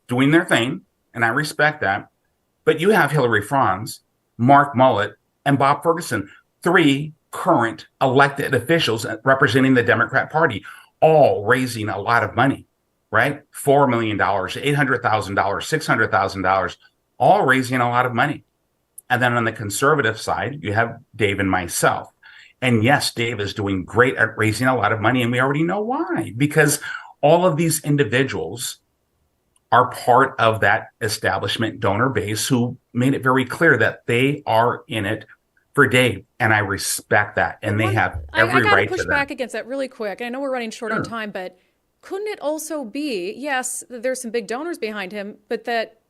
[SPEAKER 5] doing their thing, and I respect that. But you have Hillary Franz, Mark Mullet, and Bob Ferguson, 3 current elected officials representing the Democrat Party, all raising a lot of money, right? $4 million, $800,000, $600,000, all raising a lot of money. And then on the conservative side, you have Dave and myself. And yes, Dave is doing great at raising a lot of money, and we already know why, because all of these individuals are part of that establishment donor base who made it very clear that they are in it for Dave. And I respect that. And they have every
[SPEAKER 1] I
[SPEAKER 5] right
[SPEAKER 1] gotta
[SPEAKER 5] to
[SPEAKER 1] push
[SPEAKER 5] that.
[SPEAKER 1] back against that really quick. And I know we're running short on time, but couldn't it also be, yes, there's some big donors behind him, but that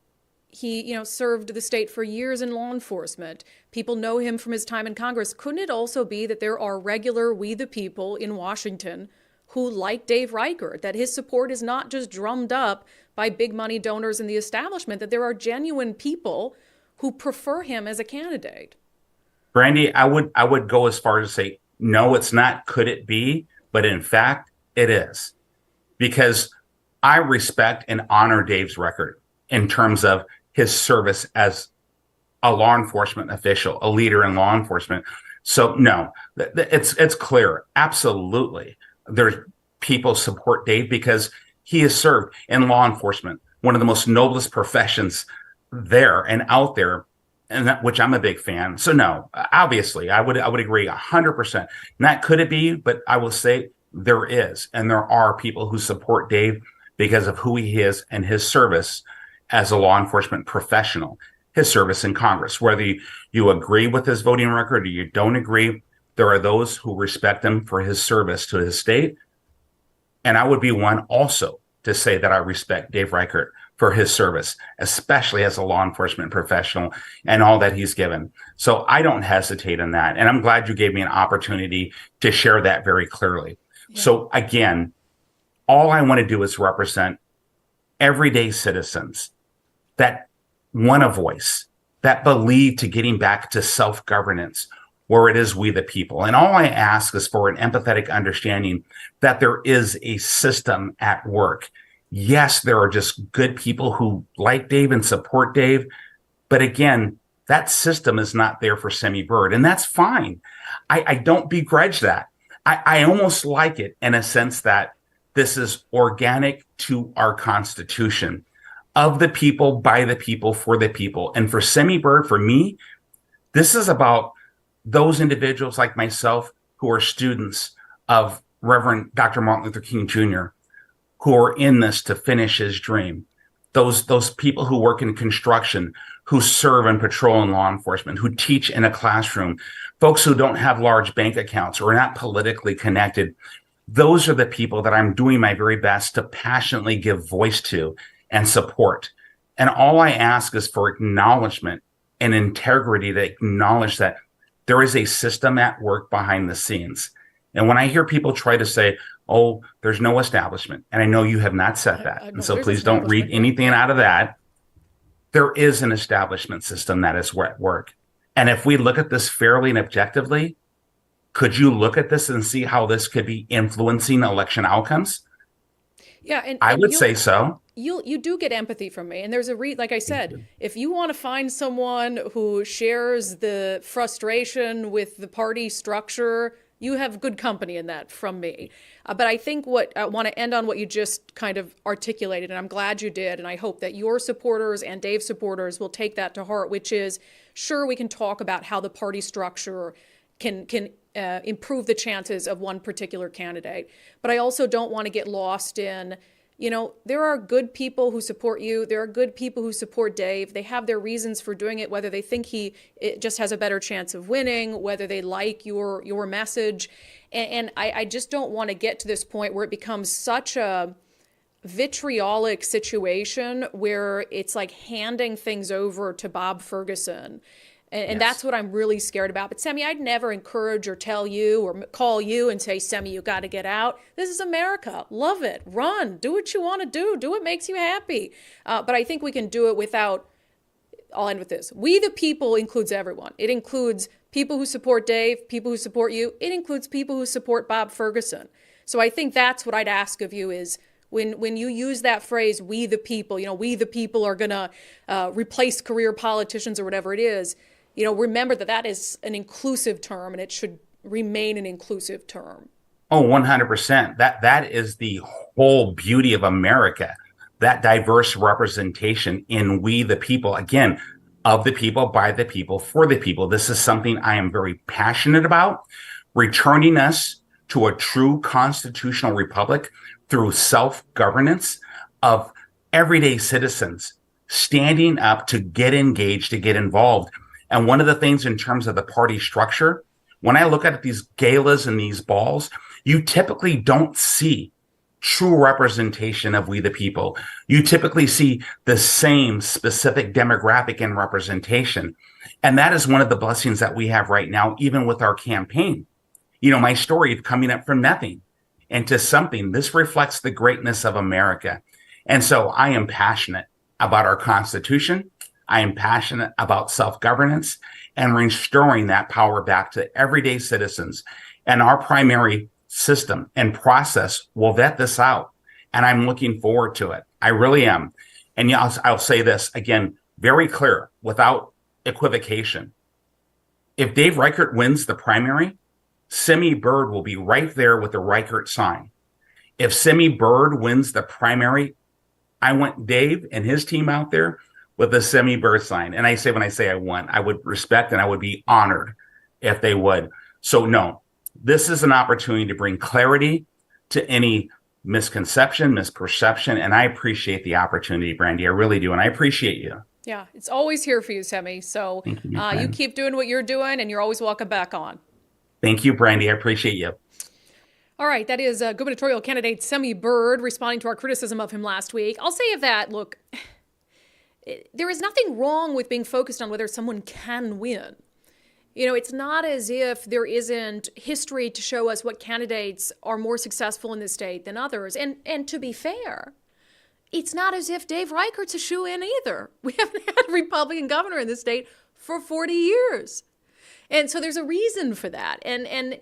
[SPEAKER 1] he, served the state for years in law enforcement. People know him from his time in Congress. Couldn't it also be that there are regular we the people in Washington who like Dave Reichert, that his support is not just drummed up by big money donors in the establishment, that there are genuine people who prefer him as a candidate?
[SPEAKER 5] Brandi, I would go as far as to say, no, it's not. Could it be? But in fact, it is. Because I respect and honor Dave's record in terms of his service as a law enforcement official, a leader in law enforcement. So no, it's clear. Absolutely. There's people support Dave because he has served in law enforcement, one of the most noblest professions there and out there, and which I'm a big fan. So no, obviously I would agree 100%. Not could it be, but I will say there is, and there are people who support Dave because of who he is and his service as a law enforcement professional, his service in Congress. Whether you agree with his voting record or you don't agree, there are those who respect him for his service to his state. And I would be one also to say that I respect Dave Reichert for his service, especially as a law enforcement professional and all that he's given. So I don't hesitate in that. And I'm glad you gave me an opportunity to share that very clearly. Yeah. So again, all I want to do is represent everyday citizens that want a voice, that believe to getting back to self-governance, where it is we the people. And all I ask is for an empathetic understanding that there is a system at work. Yes, there are just good people who like Dave and support Dave. But again, that system is not there for Semi Bird, and that's fine. I don't begrudge that. I almost like it in a sense that this is organic to our Constitution, of the people, by the people, for the people. And for Semi Bird, for me, this is about those individuals like myself who are students of Reverend Dr. Martin Luther King Jr., who are in this to finish his dream. Those people who work in construction, who serve and patrol in law enforcement, who teach in a classroom, folks who don't have large bank accounts or are not politically connected. Those are the people that I'm doing my very best to passionately give voice to and support. And all I ask is for acknowledgement and integrity to acknowledge that there is a system at work behind the scenes. And when I hear people try to say, oh, there's no establishment, and I know you have not said that, and so please don't read anything out of that, there is an establishment system that is at work. And if we look at this fairly and objectively, could you look at this and see how this could be influencing election outcomes?
[SPEAKER 1] Yeah, and
[SPEAKER 5] I would say so.
[SPEAKER 1] you do get empathy from me. And there's like I said, if you want to find someone who shares the frustration with the party structure, you have good company in that from me. But I think what I want to end on what you just kind of articulated, and I'm glad you did, and I hope that your supporters and Dave's supporters will take that to heart, which is, sure, we can talk about how the party structure can improve the chances of one particular candidate. But I also don't want to get lost in, there are good people who support you. There are good people who support Dave. They have their reasons for doing it, whether they think it just has a better chance of winning, whether they like your message. And I just don't want to get to this point where it becomes such a vitriolic situation where it's like handing things over to Bob Ferguson. And that's what I'm really scared about. But Semi, I'd never encourage or tell you or call you and say, Semi, you got to get out. This is America. Love it. Run. Do what you want to do. Do what makes you happy. But I think we can do it without, I'll end with this. We the people includes everyone. It includes people who support Dave, people who support you. It includes people who support Bob Ferguson. So I think that's what I'd ask of you is, when you use that phrase, we the people, we the people are going to replace career politicians or whatever it is, remember that is an inclusive term and it should remain an inclusive term.
[SPEAKER 5] Oh, 100%. That is the whole beauty of America, that diverse representation in we the people, again, of the people, by the people, for the people. This is something I am very passionate about, returning us to a true constitutional republic through self-governance of everyday citizens standing up to get engaged, to get involved. And one of the things in terms of the party structure, when I look at these galas and these balls, you typically don't see true representation of we the people. You typically see the same specific demographic and representation. And that is one of the blessings that we have right now, even with our campaign. My story of coming up from nothing into something, this reflects the greatness of America. And so I am passionate about our Constitution. I am passionate about self-governance and restoring that power back to everyday citizens. And our primary system and process will vet this out. And I'm looking forward to it. I really am. And I'll say this again, very clear, without equivocation. If Dave Reichert wins the primary, Semi Bird will be right there with the Reichert sign. If Semi Bird wins the primary, I want Dave and his team out there with the Semi Bird sign. And when I say I want, I would respect and I would be honored if they would. So no, this is an opportunity to bring clarity to any misconception, misperception. And I appreciate the opportunity, Brandi. I really do. And I appreciate you.
[SPEAKER 1] Yeah, it's always here for you, Semi. So you keep doing what you're doing and you're always welcome back on.
[SPEAKER 5] Thank you, Brandi. I appreciate you.
[SPEAKER 1] All right, that is gubernatorial candidate Semi Bird responding to our criticism of him last week. I'll say of that, look, there is nothing wrong with being focused on whether someone can win. It's not as if there isn't history to show us what candidates are more successful in this state than others. And to be fair, it's not as if Dave Reichert's a shoo-in either. We haven't had a Republican governor in this state for 40 years. And so there's a reason for that. And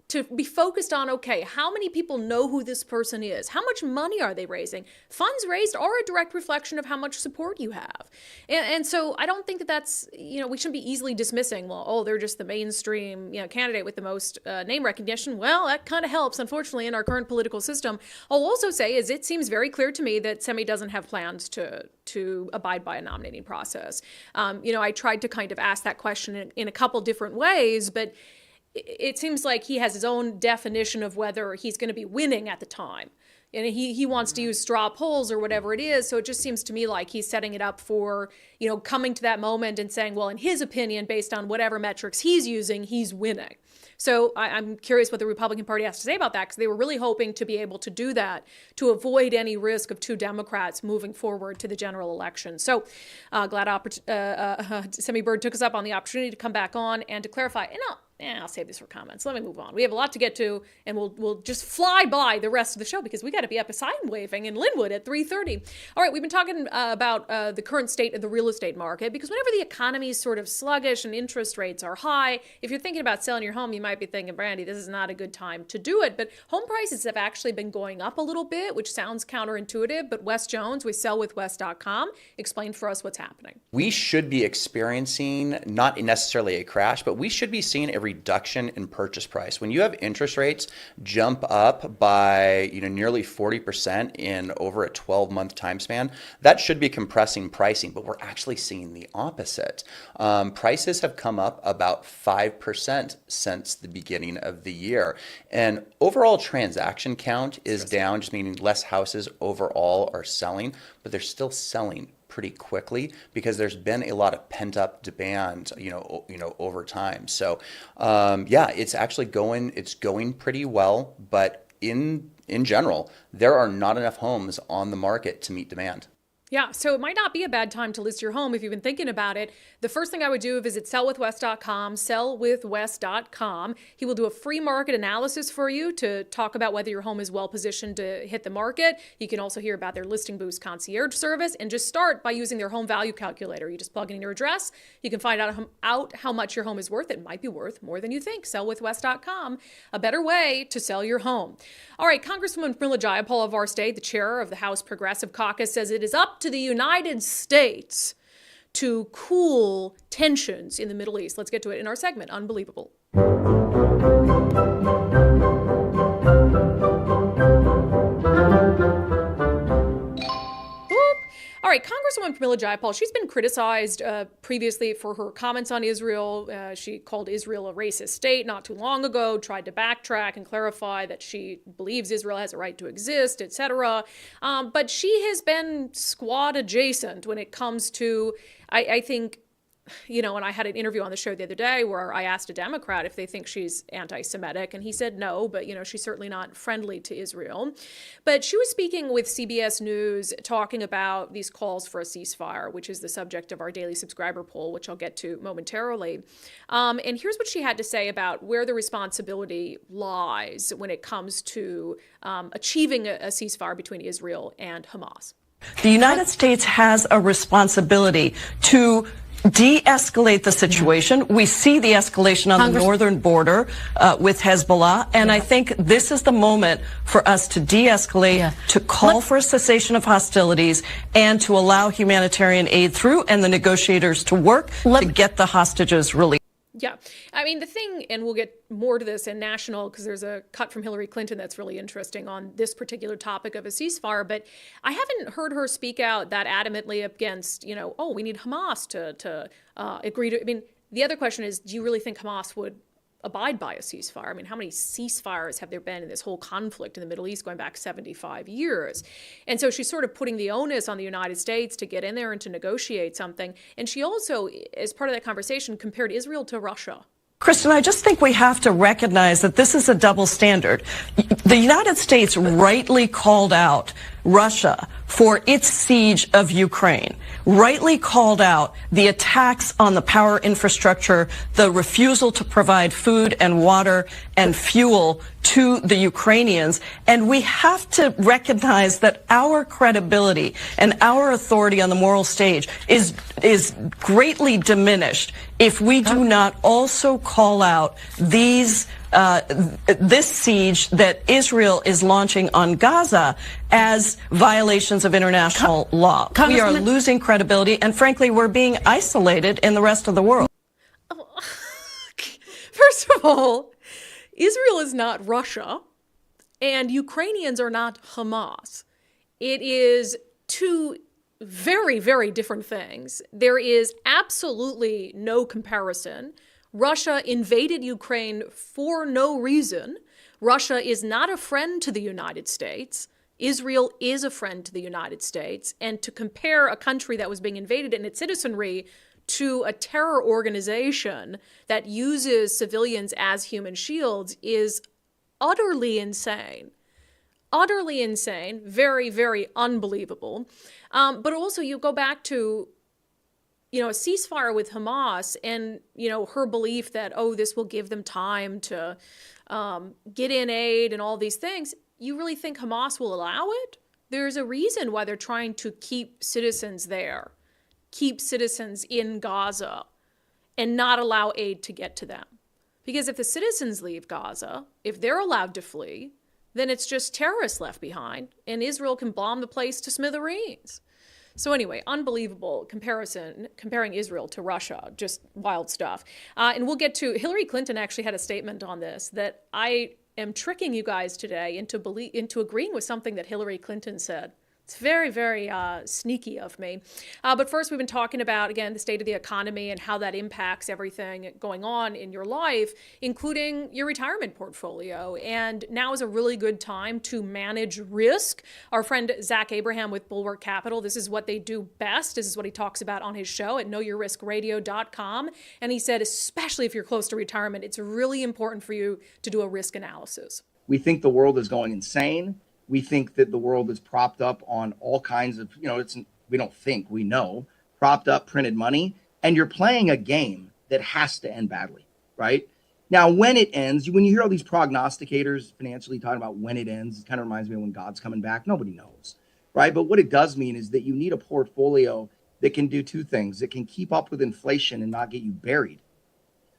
[SPEAKER 1] to be focused on, okay, how many people know who this person is? How much money are they raising? Funds raised are a direct reflection of how much support you have. And so I don't think that's, we shouldn't be easily dismissing, they're just the mainstream, candidate with the most name recognition. Well, that kind of helps, unfortunately, in our current political system. I'll also say is it seems very clear to me that Semi doesn't have plans to abide by a nominating process. I tried to kind of ask that question in a couple different ways, but it seems like he has his own definition of whether he's going to be winning at the time. And he wants to use straw polls or whatever it is. So it just seems to me like he's setting it up for, coming to that moment and saying, well, in his opinion, based on whatever metrics he's using, he's winning. So I'm curious what the Republican Party has to say about that, because they were really hoping to be able to do that to avoid any risk of two Democrats moving forward to the general election. So glad Semi Bird took us up on the opportunity to come back on and to clarify. I'll save this for comments. Let me move on. We have a lot to get to, and we'll just fly by the rest of the show because we got to be up a sign waving in Linwood at 3:30. All right, we've been talking about the current state of the real estate market, because whenever the economy is sort of sluggish and interest rates are high, if you're thinking about selling your home, you might be thinking, Brandi, this is not a good time to do it. But home prices have actually been going up a little bit, which sounds counterintuitive. But Wes Jones with sellwithwes.com explained for us what's happening.
[SPEAKER 6] We should be experiencing not necessarily a crash, but we should be seeing a reduction in purchase price. When you have interest rates jump up by nearly 40% in over a 12-month time span, that should be compressing pricing, but we're actually seeing the opposite. Prices have come up about 5% since the beginning of the year, and overall transaction count is down, just meaning less houses overall are selling, but they're still selling pretty quickly because there's been a lot of pent-up demand, over time. So, it's actually going pretty well, but in general, there are not enough homes on the market to meet demand.
[SPEAKER 1] Yeah, so it might not be a bad time to list your home if you've been thinking about it. The first thing I would do is visit sellwithwes.com, sellwithwes.com. He will do a free market analysis for you to talk about whether your home is well positioned to hit the market. You can also hear about their Listing Boost concierge service, and just start by using their home value calculator. You just plug in your address. You can find out how much your home is worth. It might be worth more than you think. Sellwithwes.com, a better way to sell your home. All right, Congresswoman Jayapal of our state, the chair of the House Progressive Caucus, says it is up to the United States to cool tensions in the Middle East. Let's get to it in our segment, Unbelievable. All right, Congresswoman Pramila Jayapal, she's been criticized previously for her comments on Israel. She called Israel a racist state not too long ago, tried to backtrack and clarify that she believes Israel has a right to exist, etc. But she has been squad adjacent when it comes to, I think, and I had an interview on the show the other day where I asked a Democrat if they think she's anti-Semitic, and he said no, but, she's certainly not friendly to Israel. But she was speaking with CBS News, talking about these calls for a ceasefire, which is the subject of our daily subscriber poll, which I'll get to momentarily. And here's what she had to say about where the responsibility lies when it comes to achieving a ceasefire between Israel and Hamas.
[SPEAKER 7] The United States has a responsibility to de-escalate the situation. We see the escalation on the northern border with Hezbollah, and I think this is the moment for us to de-escalate, to call for a cessation of hostilities, and to allow humanitarian aid through and the negotiators to work to get the hostages released.
[SPEAKER 1] Yeah. I mean, the thing, and we'll get more to this in national, because there's a cut from Hillary Clinton that's really interesting on this particular topic of a ceasefire, but I haven't heard her speak out that adamantly against, we need Hamas to agree to. I mean, the other question is, do you really think Hamas would abide by a ceasefire? I mean, how many ceasefires have there been in this whole conflict in the Middle East going back 75 years? And so she's sort of putting the onus on the United States to get in there and to negotiate something. And she also, as part of that conversation, compared Israel to Russia.
[SPEAKER 7] Kristen, I just think we have to recognize that this is a double standard. The United States rightly called out Russia for its siege of Ukraine, rightly called out the attacks on the power infrastructure, the refusal to provide food and water and fuel to the Ukrainians. And we have to recognize that our credibility and our authority on the moral stage is greatly diminished if we do not also call out these this siege that Israel is launching on Gaza as violations of international law. We are losing credibility, and frankly, we're being isolated in the rest of the world.
[SPEAKER 1] First of all, Israel is not Russia, and Ukrainians are not Hamas. It is two very, very different things. There is absolutely no comparison. Russia invaded Ukraine for no reason. Russia is not a friend to the United States. Israel is a friend to the United States. And to compare a country that was being invaded and its citizenry to a terror organization that uses civilians as human shields is utterly insane. Utterly insane. Very, very unbelievable. But also you go back to a ceasefire with Hamas and, her belief that, this will give them time to get in aid and all these things, you really think Hamas will allow it? There's a reason why they're trying to keep citizens there, keep citizens in Gaza, and not allow aid to get to them. Because if the citizens leave Gaza, if they're allowed to flee, then it's just terrorists left behind, and Israel can bomb the place to smithereens. So anyway, unbelievable comparison, comparing Israel to Russia, just wild stuff. And we'll get to, Hillary Clinton actually had a statement on this that I am tricking you guys today into agreeing with something that Hillary Clinton said. It's very, very sneaky of me. But first, we've been talking about, again, the state of the economy and how that impacts everything going on in your life, including your retirement portfolio. And now is a really good time to manage risk. Our friend Zach Abraham with Bulwark Capital, this is what they do best. This is what he talks about on his show at knowyourriskradio.com. And he said, especially if you're close to retirement, it's really important for you to do a risk analysis.
[SPEAKER 8] We think the world is going insane. We think that the world is propped up on all kinds of, we don't think, we know, propped up printed money. And you're playing a game that has to end badly, right? Now, when it ends, when you hear all these prognosticators financially talking about when it ends, it kind of reminds me of when God's coming back. Nobody knows, right? But what it does mean is that you need a portfolio that can do two things. It can keep up with inflation and not get you buried.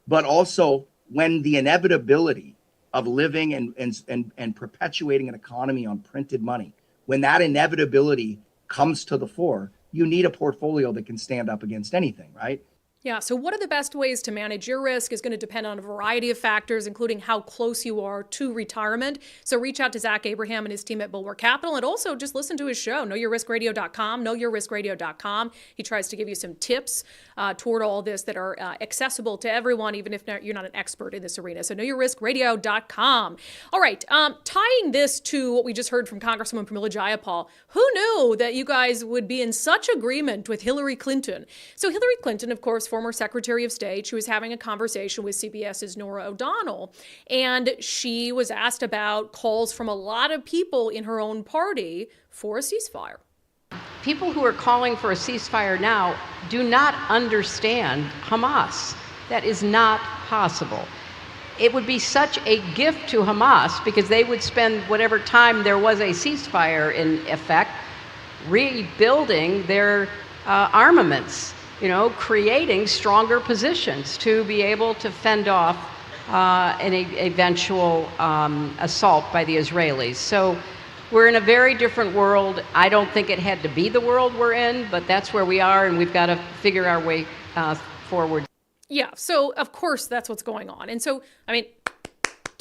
[SPEAKER 8] But also, when the inevitability of living and perpetuating an economy on printed money, when that inevitability comes to the fore, you need a portfolio that can stand up against anything, right?
[SPEAKER 1] Yeah, so what are the best ways to manage your risk is going to depend on a variety of factors, including how close you are to retirement. So reach out to Zach Abraham and his team at Bulwark Capital, and also just listen to his show, knowyourriskradio.com, knowyourriskradio.com. He tries to give you some tips toward all this that are accessible to everyone, even if you're not an expert in this arena. So knowyourriskradio.com. All right, tying this to what we just heard from Congresswoman Pramila Jayapal, who knew that you guys would be in such agreement with Hillary Clinton? So Hillary Clinton, of course, former Secretary of State, she was having a conversation with CBS's Norah O'Donnell, and she was asked about calls from a lot of people in her own party for a ceasefire.
[SPEAKER 9] People who are calling for a ceasefire now do not understand Hamas. That is not possible. It would be such a gift to Hamas because they would spend whatever time there was a ceasefire in effect rebuilding their armaments, creating stronger positions to be able to fend off an eventual assault by the Israelis. So we're in a very different world. I don't think it had to be the world we're in, but that's where we are, and we've got to figure our way forward.
[SPEAKER 1] Yeah, so of course that's what's going on. And so,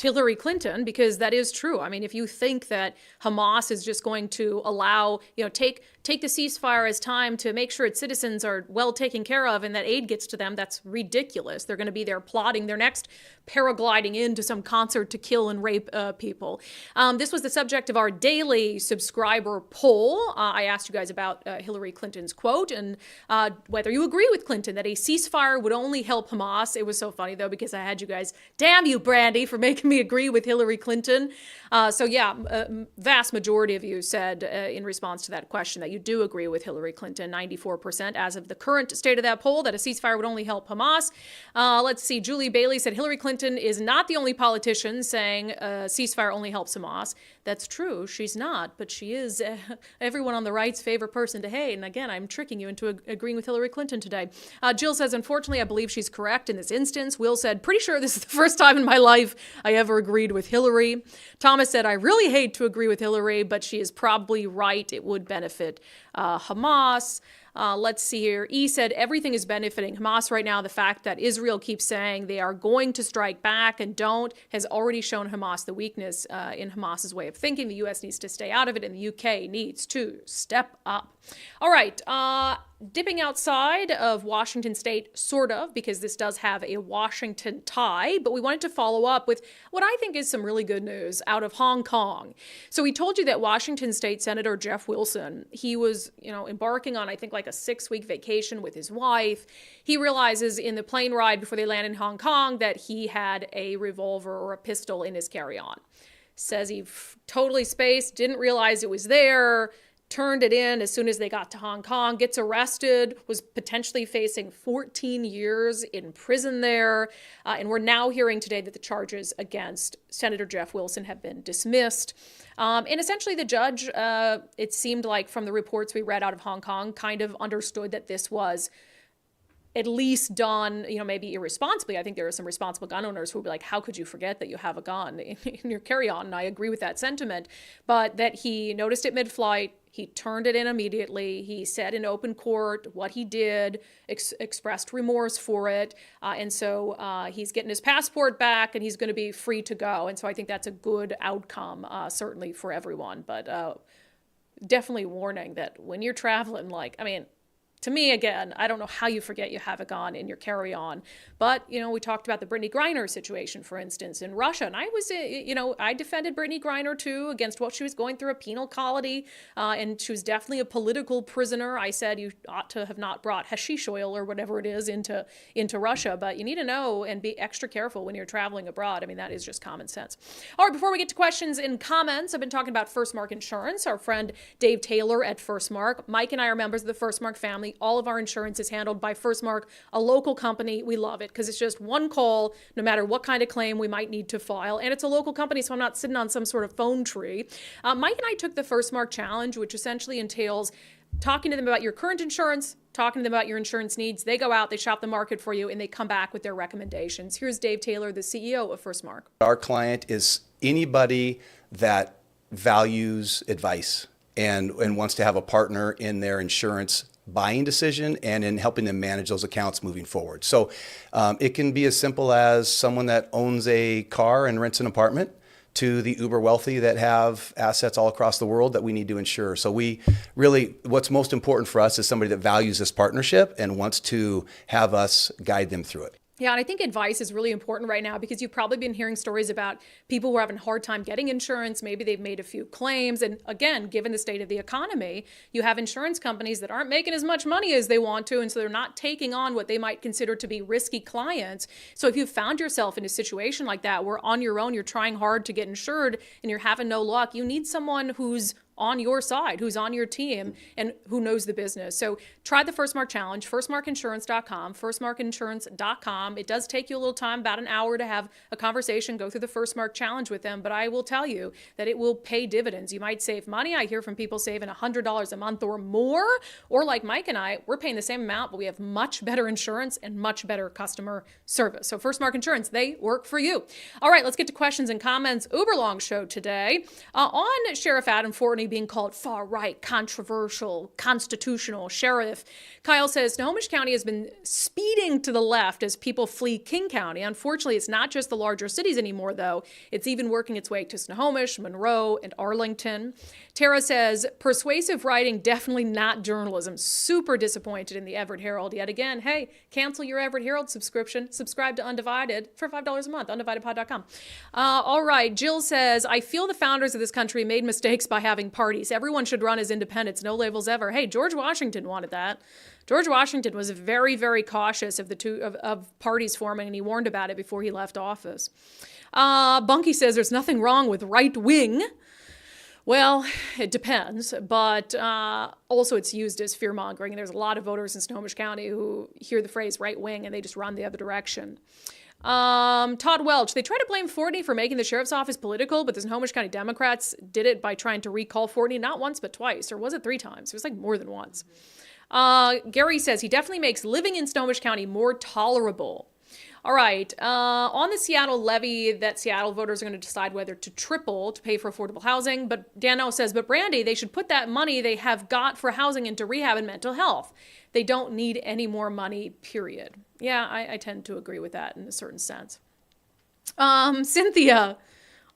[SPEAKER 1] Hillary Clinton, because that is true. If you think that Hamas is just going to allow, take the ceasefire as time to make sure its citizens are well taken care of and that aid gets to them, that's ridiculous. They're going to be there plotting their next paragliding into some concert to kill and rape people. This was the subject of our daily subscriber poll. I asked you guys about Hillary Clinton's quote and whether you agree with Clinton that a ceasefire would only help Hamas. It was so funny, though, because I had you guys, damn you, Brandi, for making me agree with Hillary Clinton. Vast majority of you said in response to that question that you do agree with Hillary Clinton, 94% as of the current state of that poll, that a ceasefire would only help Hamas. Let's see, Julie Bailey said Hillary Clinton is not the only politician saying a ceasefire only helps Hamas. That's true, she's not, but she is everyone on the right's favorite person to hate. And again, I'm tricking you into agreeing with Hillary Clinton today. Jill says, unfortunately, I believe she's correct in this instance. Will said, pretty sure this is the first time in my life I ever agreed with Hillary. Thomas said, I really hate to agree with Hillary, but she is probably right. It would benefit Hamas. Let's see here. E said everything is benefiting Hamas right now. The fact that Israel keeps saying they are going to strike back and don't has already shown Hamas the weakness in Hamas's way of thinking. The U.S. needs to stay out of it, and the U.K. needs to step up. All right. Dipping outside of Washington state, sort of, because this does have a Washington tie, but we wanted to follow up with what I think is some really good news out of Hong Kong. So we told you that Washington state Senator Jeff Wilson, he was, embarking on, I think, like a 6-week vacation with his wife. He realizes in the plane ride before they land in Hong Kong that he had a revolver or a pistol in his carry-on. Says he totally spaced, didn't realize it was there, turned it in as soon as they got to Hong Kong, gets arrested, was potentially facing 14 years in prison there. And we're now hearing today that the charges against Senator Jeff Wilson have been dismissed. And essentially the judge, it seemed like from the reports we read out of Hong Kong, kind of understood that this was at least done, maybe irresponsibly. I think there are some responsible gun owners who will be like, how could you forget that you have a gun in your carry-on? And I agree with that sentiment. But that he noticed it mid-flight, he turned it in immediately. He said in open court what he did, expressed remorse for it. And so he's getting his passport back and he's going to be free to go. And so I think that's a good outcome, certainly for everyone. But definitely warning that when you're traveling, to me, again, I don't know how you forget you have a gun in your carry-on. But, we talked about the Brittany Griner situation, for instance, in Russia. And I was, I defended Brittany Griner, too, against what she was going through, a penal colony. And she was definitely a political prisoner. I said you ought to have not brought hashish oil or whatever it is into Russia. But you need to know and be extra careful when you're traveling abroad. I mean, that is just common sense. All right, before we get to questions and comments, I've been talking about First Mark Insurance. Our friend Dave Taylor at First Mark. Mike and I are members of the First Mark family. All of our insurance is handled by First Mark, a local company. We love it because it's just one call, no matter what kind of claim we might need to file. And it's a local company, so I'm not sitting on some sort of phone tree. Mike and I took the First Mark Challenge, which essentially entails talking to them about your current insurance, talking to them about your insurance needs. They go out, they shop the market for you, and they come back with their recommendations. Here's Dave Taylor, the CEO of First Mark.
[SPEAKER 10] Our client is anybody that values advice and wants to have a partner in their insurance buying decision and in helping them manage those accounts moving forward. So it can be as simple as someone that owns a car and rents an apartment to the uber wealthy that have assets all across the world that we need to insure. So we really, what's most important for us is somebody that values this partnership and wants to have us guide them through it.
[SPEAKER 1] Yeah, and I think advice is really important right now because you've probably been hearing stories about people who are having a hard time getting insurance. Maybe they've made a few claims. And again, given the state of the economy, you have insurance companies that aren't making as much money as they want to. And so they're not taking on what they might consider to be risky clients. So if you've found yourself in a situation like that where on your own, you're trying hard to get insured and you're having no luck, you need someone who's on your side, who's on your team, and who knows the business. So try the First Mark Challenge, firstmarkinsurance.com, firstmarkinsurance.com. It does take you a little time, about an hour, to have a conversation, go through the First Mark Challenge with them, but I will tell you that it will pay dividends. You might save money. I hear from people saving $100 a month or more, or like Mike and I, we're paying the same amount, but we have much better insurance and much better customer service. So First Mark Insurance, they work for you. All right, let's get to questions and comments. Uber long show today on Sheriff Adam Fortney being called far-right, controversial, constitutional sheriff. Kyle says Snohomish County has been speeding to the left as people flee King County. Unfortunately, it's not just the larger cities anymore, though. It's even working its way to Snohomish, Monroe, and Arlington. Tara says, persuasive writing, definitely not journalism. Super disappointed in the Everett Herald yet again. Hey, cancel your Everett Herald subscription. Subscribe to Undivided for $5 a month, undividedpod.com. All right, Jill says, I feel the founders of this country made mistakes by having parties. Everyone should run as independents, no labels ever. Hey, George Washington wanted that. George Washington was very, very cautious of of parties forming, and he warned about it before he left office. Bunky says there's nothing wrong with right wing. Well, it depends, but also it's used as fear-mongering. There's a lot of voters in Snohomish County who hear the phrase right wing and they just run the other direction. Todd Welch, they try to blame Fortney for making the sheriff's office political, but the Snohomish County Democrats did it by trying to recall Fortney not once but twice, or was it 3 times? It was like more than once. Gary says he definitely makes living in Snohomish County more tolerable. All right, on the Seattle levy that Seattle voters are going to decide whether to triple to pay for affordable housing. But Dano says, but Brandi, they should put that money they have got for housing into rehab and mental health. They don't need any more money, period. Yeah, I tend to agree with that in a certain sense. Cynthia,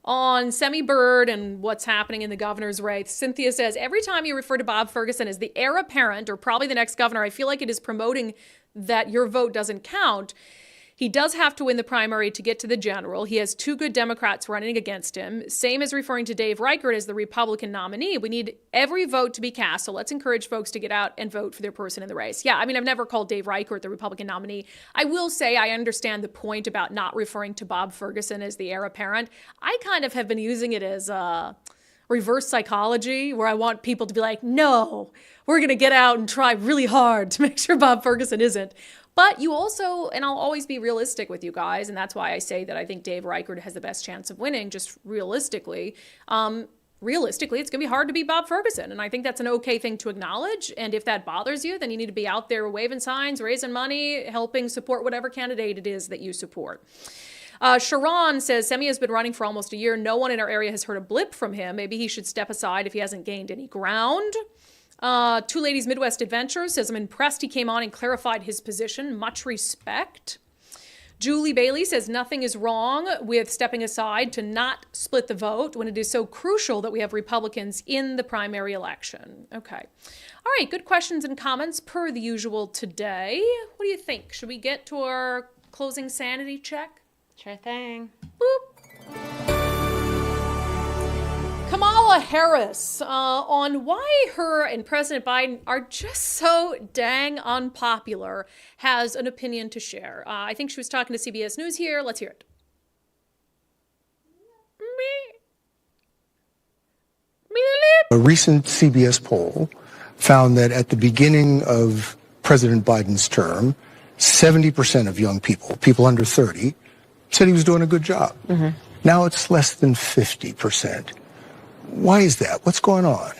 [SPEAKER 1] on Semi Bird and what's happening in the governor's race, Cynthia says, every time you refer to Bob Ferguson as the heir apparent or probably the next governor, I feel like it is promoting that your vote doesn't count. He does have to win the primary to get to the general. He has 2 good Democrats running against him. Same as referring to Dave Reichert as the Republican nominee. We need every vote to be cast, so let's encourage folks to get out and vote for their person in the race. Yeah, I mean, I've never called Dave Reichert the Republican nominee. I will say I understand the point about not referring to Bob Ferguson as the heir apparent. I kind of have been using it as reverse psychology where I want people to be like, no, we're going to get out and try really hard to make sure Bob Ferguson isn't. But you also, and I'll always be realistic with you guys, and that's why I say that I think Dave Reichert has the best chance of winning, just realistically. Realistically, it's going to be hard to beat Bob Ferguson, and I think that's an okay thing to acknowledge. And if that bothers you, then you need to be out there waving signs, raising money, helping support whatever candidate it is that you support. Sharon says, Semi has been running for almost a year. No one in our area has heard a blip from him. Maybe he should step aside if he hasn't gained any ground. Two Ladies Midwest Adventures says, I'm impressed he came on and clarified his position. Much respect. Julie Bailey says, nothing is wrong with stepping aside to not split the vote when it is so crucial that we have Republicans in the primary election. Okay. All right, good questions and comments per the usual today. What do you think? Should we get to our closing sanity check?
[SPEAKER 3] Sure thing.
[SPEAKER 1] Boop. Kamala Harris on why her and President Biden are just so dang unpopular has an opinion to share. I think she was talking to CBS News here. Let's hear it.
[SPEAKER 11] A recent CBS poll found that at the beginning of President Biden's term, 70% of young people under 30, said he was doing a good job. Mm-hmm. Now it's less than 50%. Why is that? What's going on?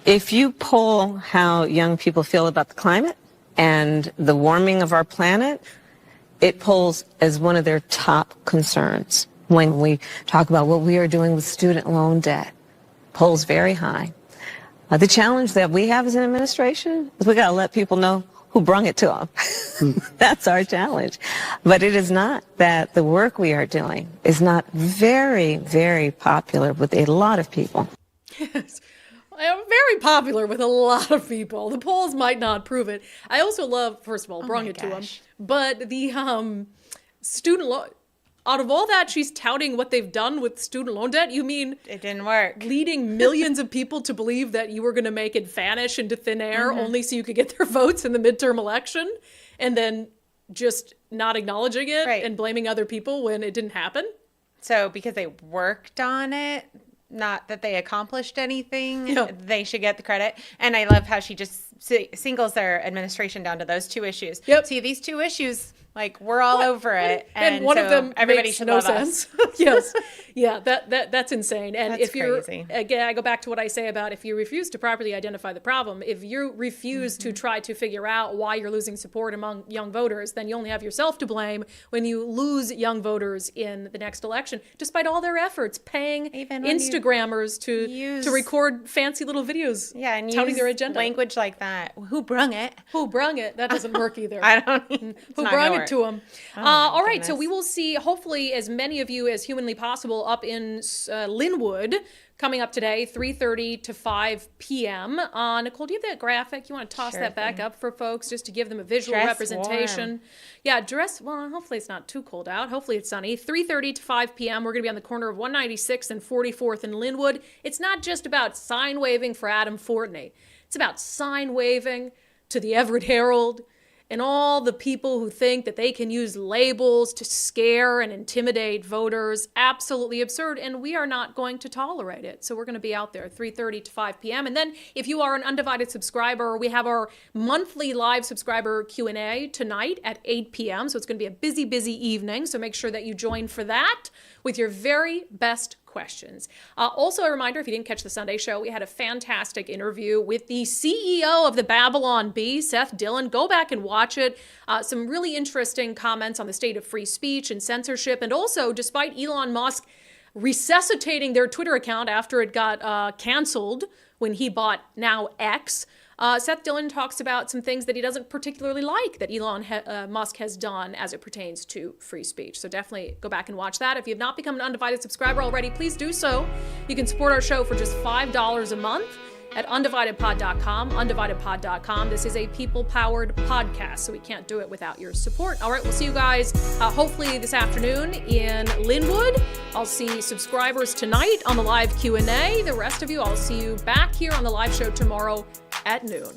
[SPEAKER 12] If you poll how young people feel about the climate and the warming of our planet, it polls as one of their top concerns. When we talk about what we are doing with student loan debt, polls very high. The challenge that we have as an administration is we got to let people know who brung it to them. That's our challenge. But it is not that the work we are doing is not very, very popular with a lot of people.
[SPEAKER 1] Yes. Very popular with a lot of people. The polls might not prove it. I also love, first of all, brung it to them. But the student loan, out of all that, she's touting what they've done with student loan debt. You mean
[SPEAKER 3] it didn't work?
[SPEAKER 1] Leading millions of people to believe that you were going to make it vanish into thin air only so you could get their votes in the midterm election, and then just not acknowledging it and blaming other people when it didn't happen?
[SPEAKER 3] So because they worked on it, not that they accomplished anything, they should get the credit. And I love how she just singles their administration down to those two issues.
[SPEAKER 1] Yep.
[SPEAKER 3] See, these two issues, like, we're all over it.
[SPEAKER 1] And one
[SPEAKER 3] so
[SPEAKER 1] of them
[SPEAKER 3] everybody
[SPEAKER 1] makes
[SPEAKER 3] should
[SPEAKER 1] no
[SPEAKER 3] love
[SPEAKER 1] sense.
[SPEAKER 3] us.
[SPEAKER 1] Yes. Yeah, that's insane. And
[SPEAKER 3] That's
[SPEAKER 1] if you're,
[SPEAKER 3] crazy.
[SPEAKER 1] again, I go back to what I say about if you refuse to properly identify the problem, if you refuse to try to figure out why you're losing support among young voters, then you only have yourself to blame when you lose young voters in the next election, despite all their efforts paying Instagrammers to record fancy little videos
[SPEAKER 3] and
[SPEAKER 1] touting their agenda.
[SPEAKER 3] Language like that. Who brung it?
[SPEAKER 1] Who brung it? That doesn't work either.
[SPEAKER 3] I don't
[SPEAKER 1] Who brung it to them? All right, so
[SPEAKER 3] goodness.
[SPEAKER 1] we will see, hopefully, as many of you as humanly possible up in Linwood coming up today, 3:30 to 5 p.m. Nicole, do you have that graphic? You want to toss that back up for folks just to give them a visual
[SPEAKER 3] Dress
[SPEAKER 1] representation?
[SPEAKER 3] warm.
[SPEAKER 1] Yeah, well, hopefully it's not too cold out. Hopefully it's sunny. 3:30 to 5 p.m. We're going to be on the corner of 196th and 44th in Linwood. It's not just about sign waving for Adam Fortney. It's about sign waving to the Everett Herald and all the people who think that they can use labels to scare and intimidate voters. Absolutely absurd, and we are not going to tolerate it. So we're going to be out there 3:30 to 5 p.m. And then if you are an undivided subscriber, we have our monthly live subscriber Q&A tonight at 8 p.m. So it's going to be a busy, busy evening. So make sure that you join for that with your very best questions. Also, a reminder, if you didn't catch the Sunday show, we had a fantastic interview with the CEO of the Babylon Bee, Seth Dillon. Go back and watch it. Some really interesting comments on the state of free speech and censorship. And also, despite Elon Musk resuscitating their Twitter account after it got canceled when he bought now X, Seth Dillon talks about some things that he doesn't particularly like that Elon Musk has done as it pertains to free speech. So definitely go back and watch that. If you have not become an undivided subscriber already, please do so. You can support our show for just $5 a month at undividedpod.com, undividedpod.com. This is a people-powered podcast, so we can't do it without your support. All right, we'll see you guys hopefully this afternoon in Linwood. I'll see subscribers tonight on the live Q&A. The rest of you, I'll see you back here on the live show tomorrow at noon.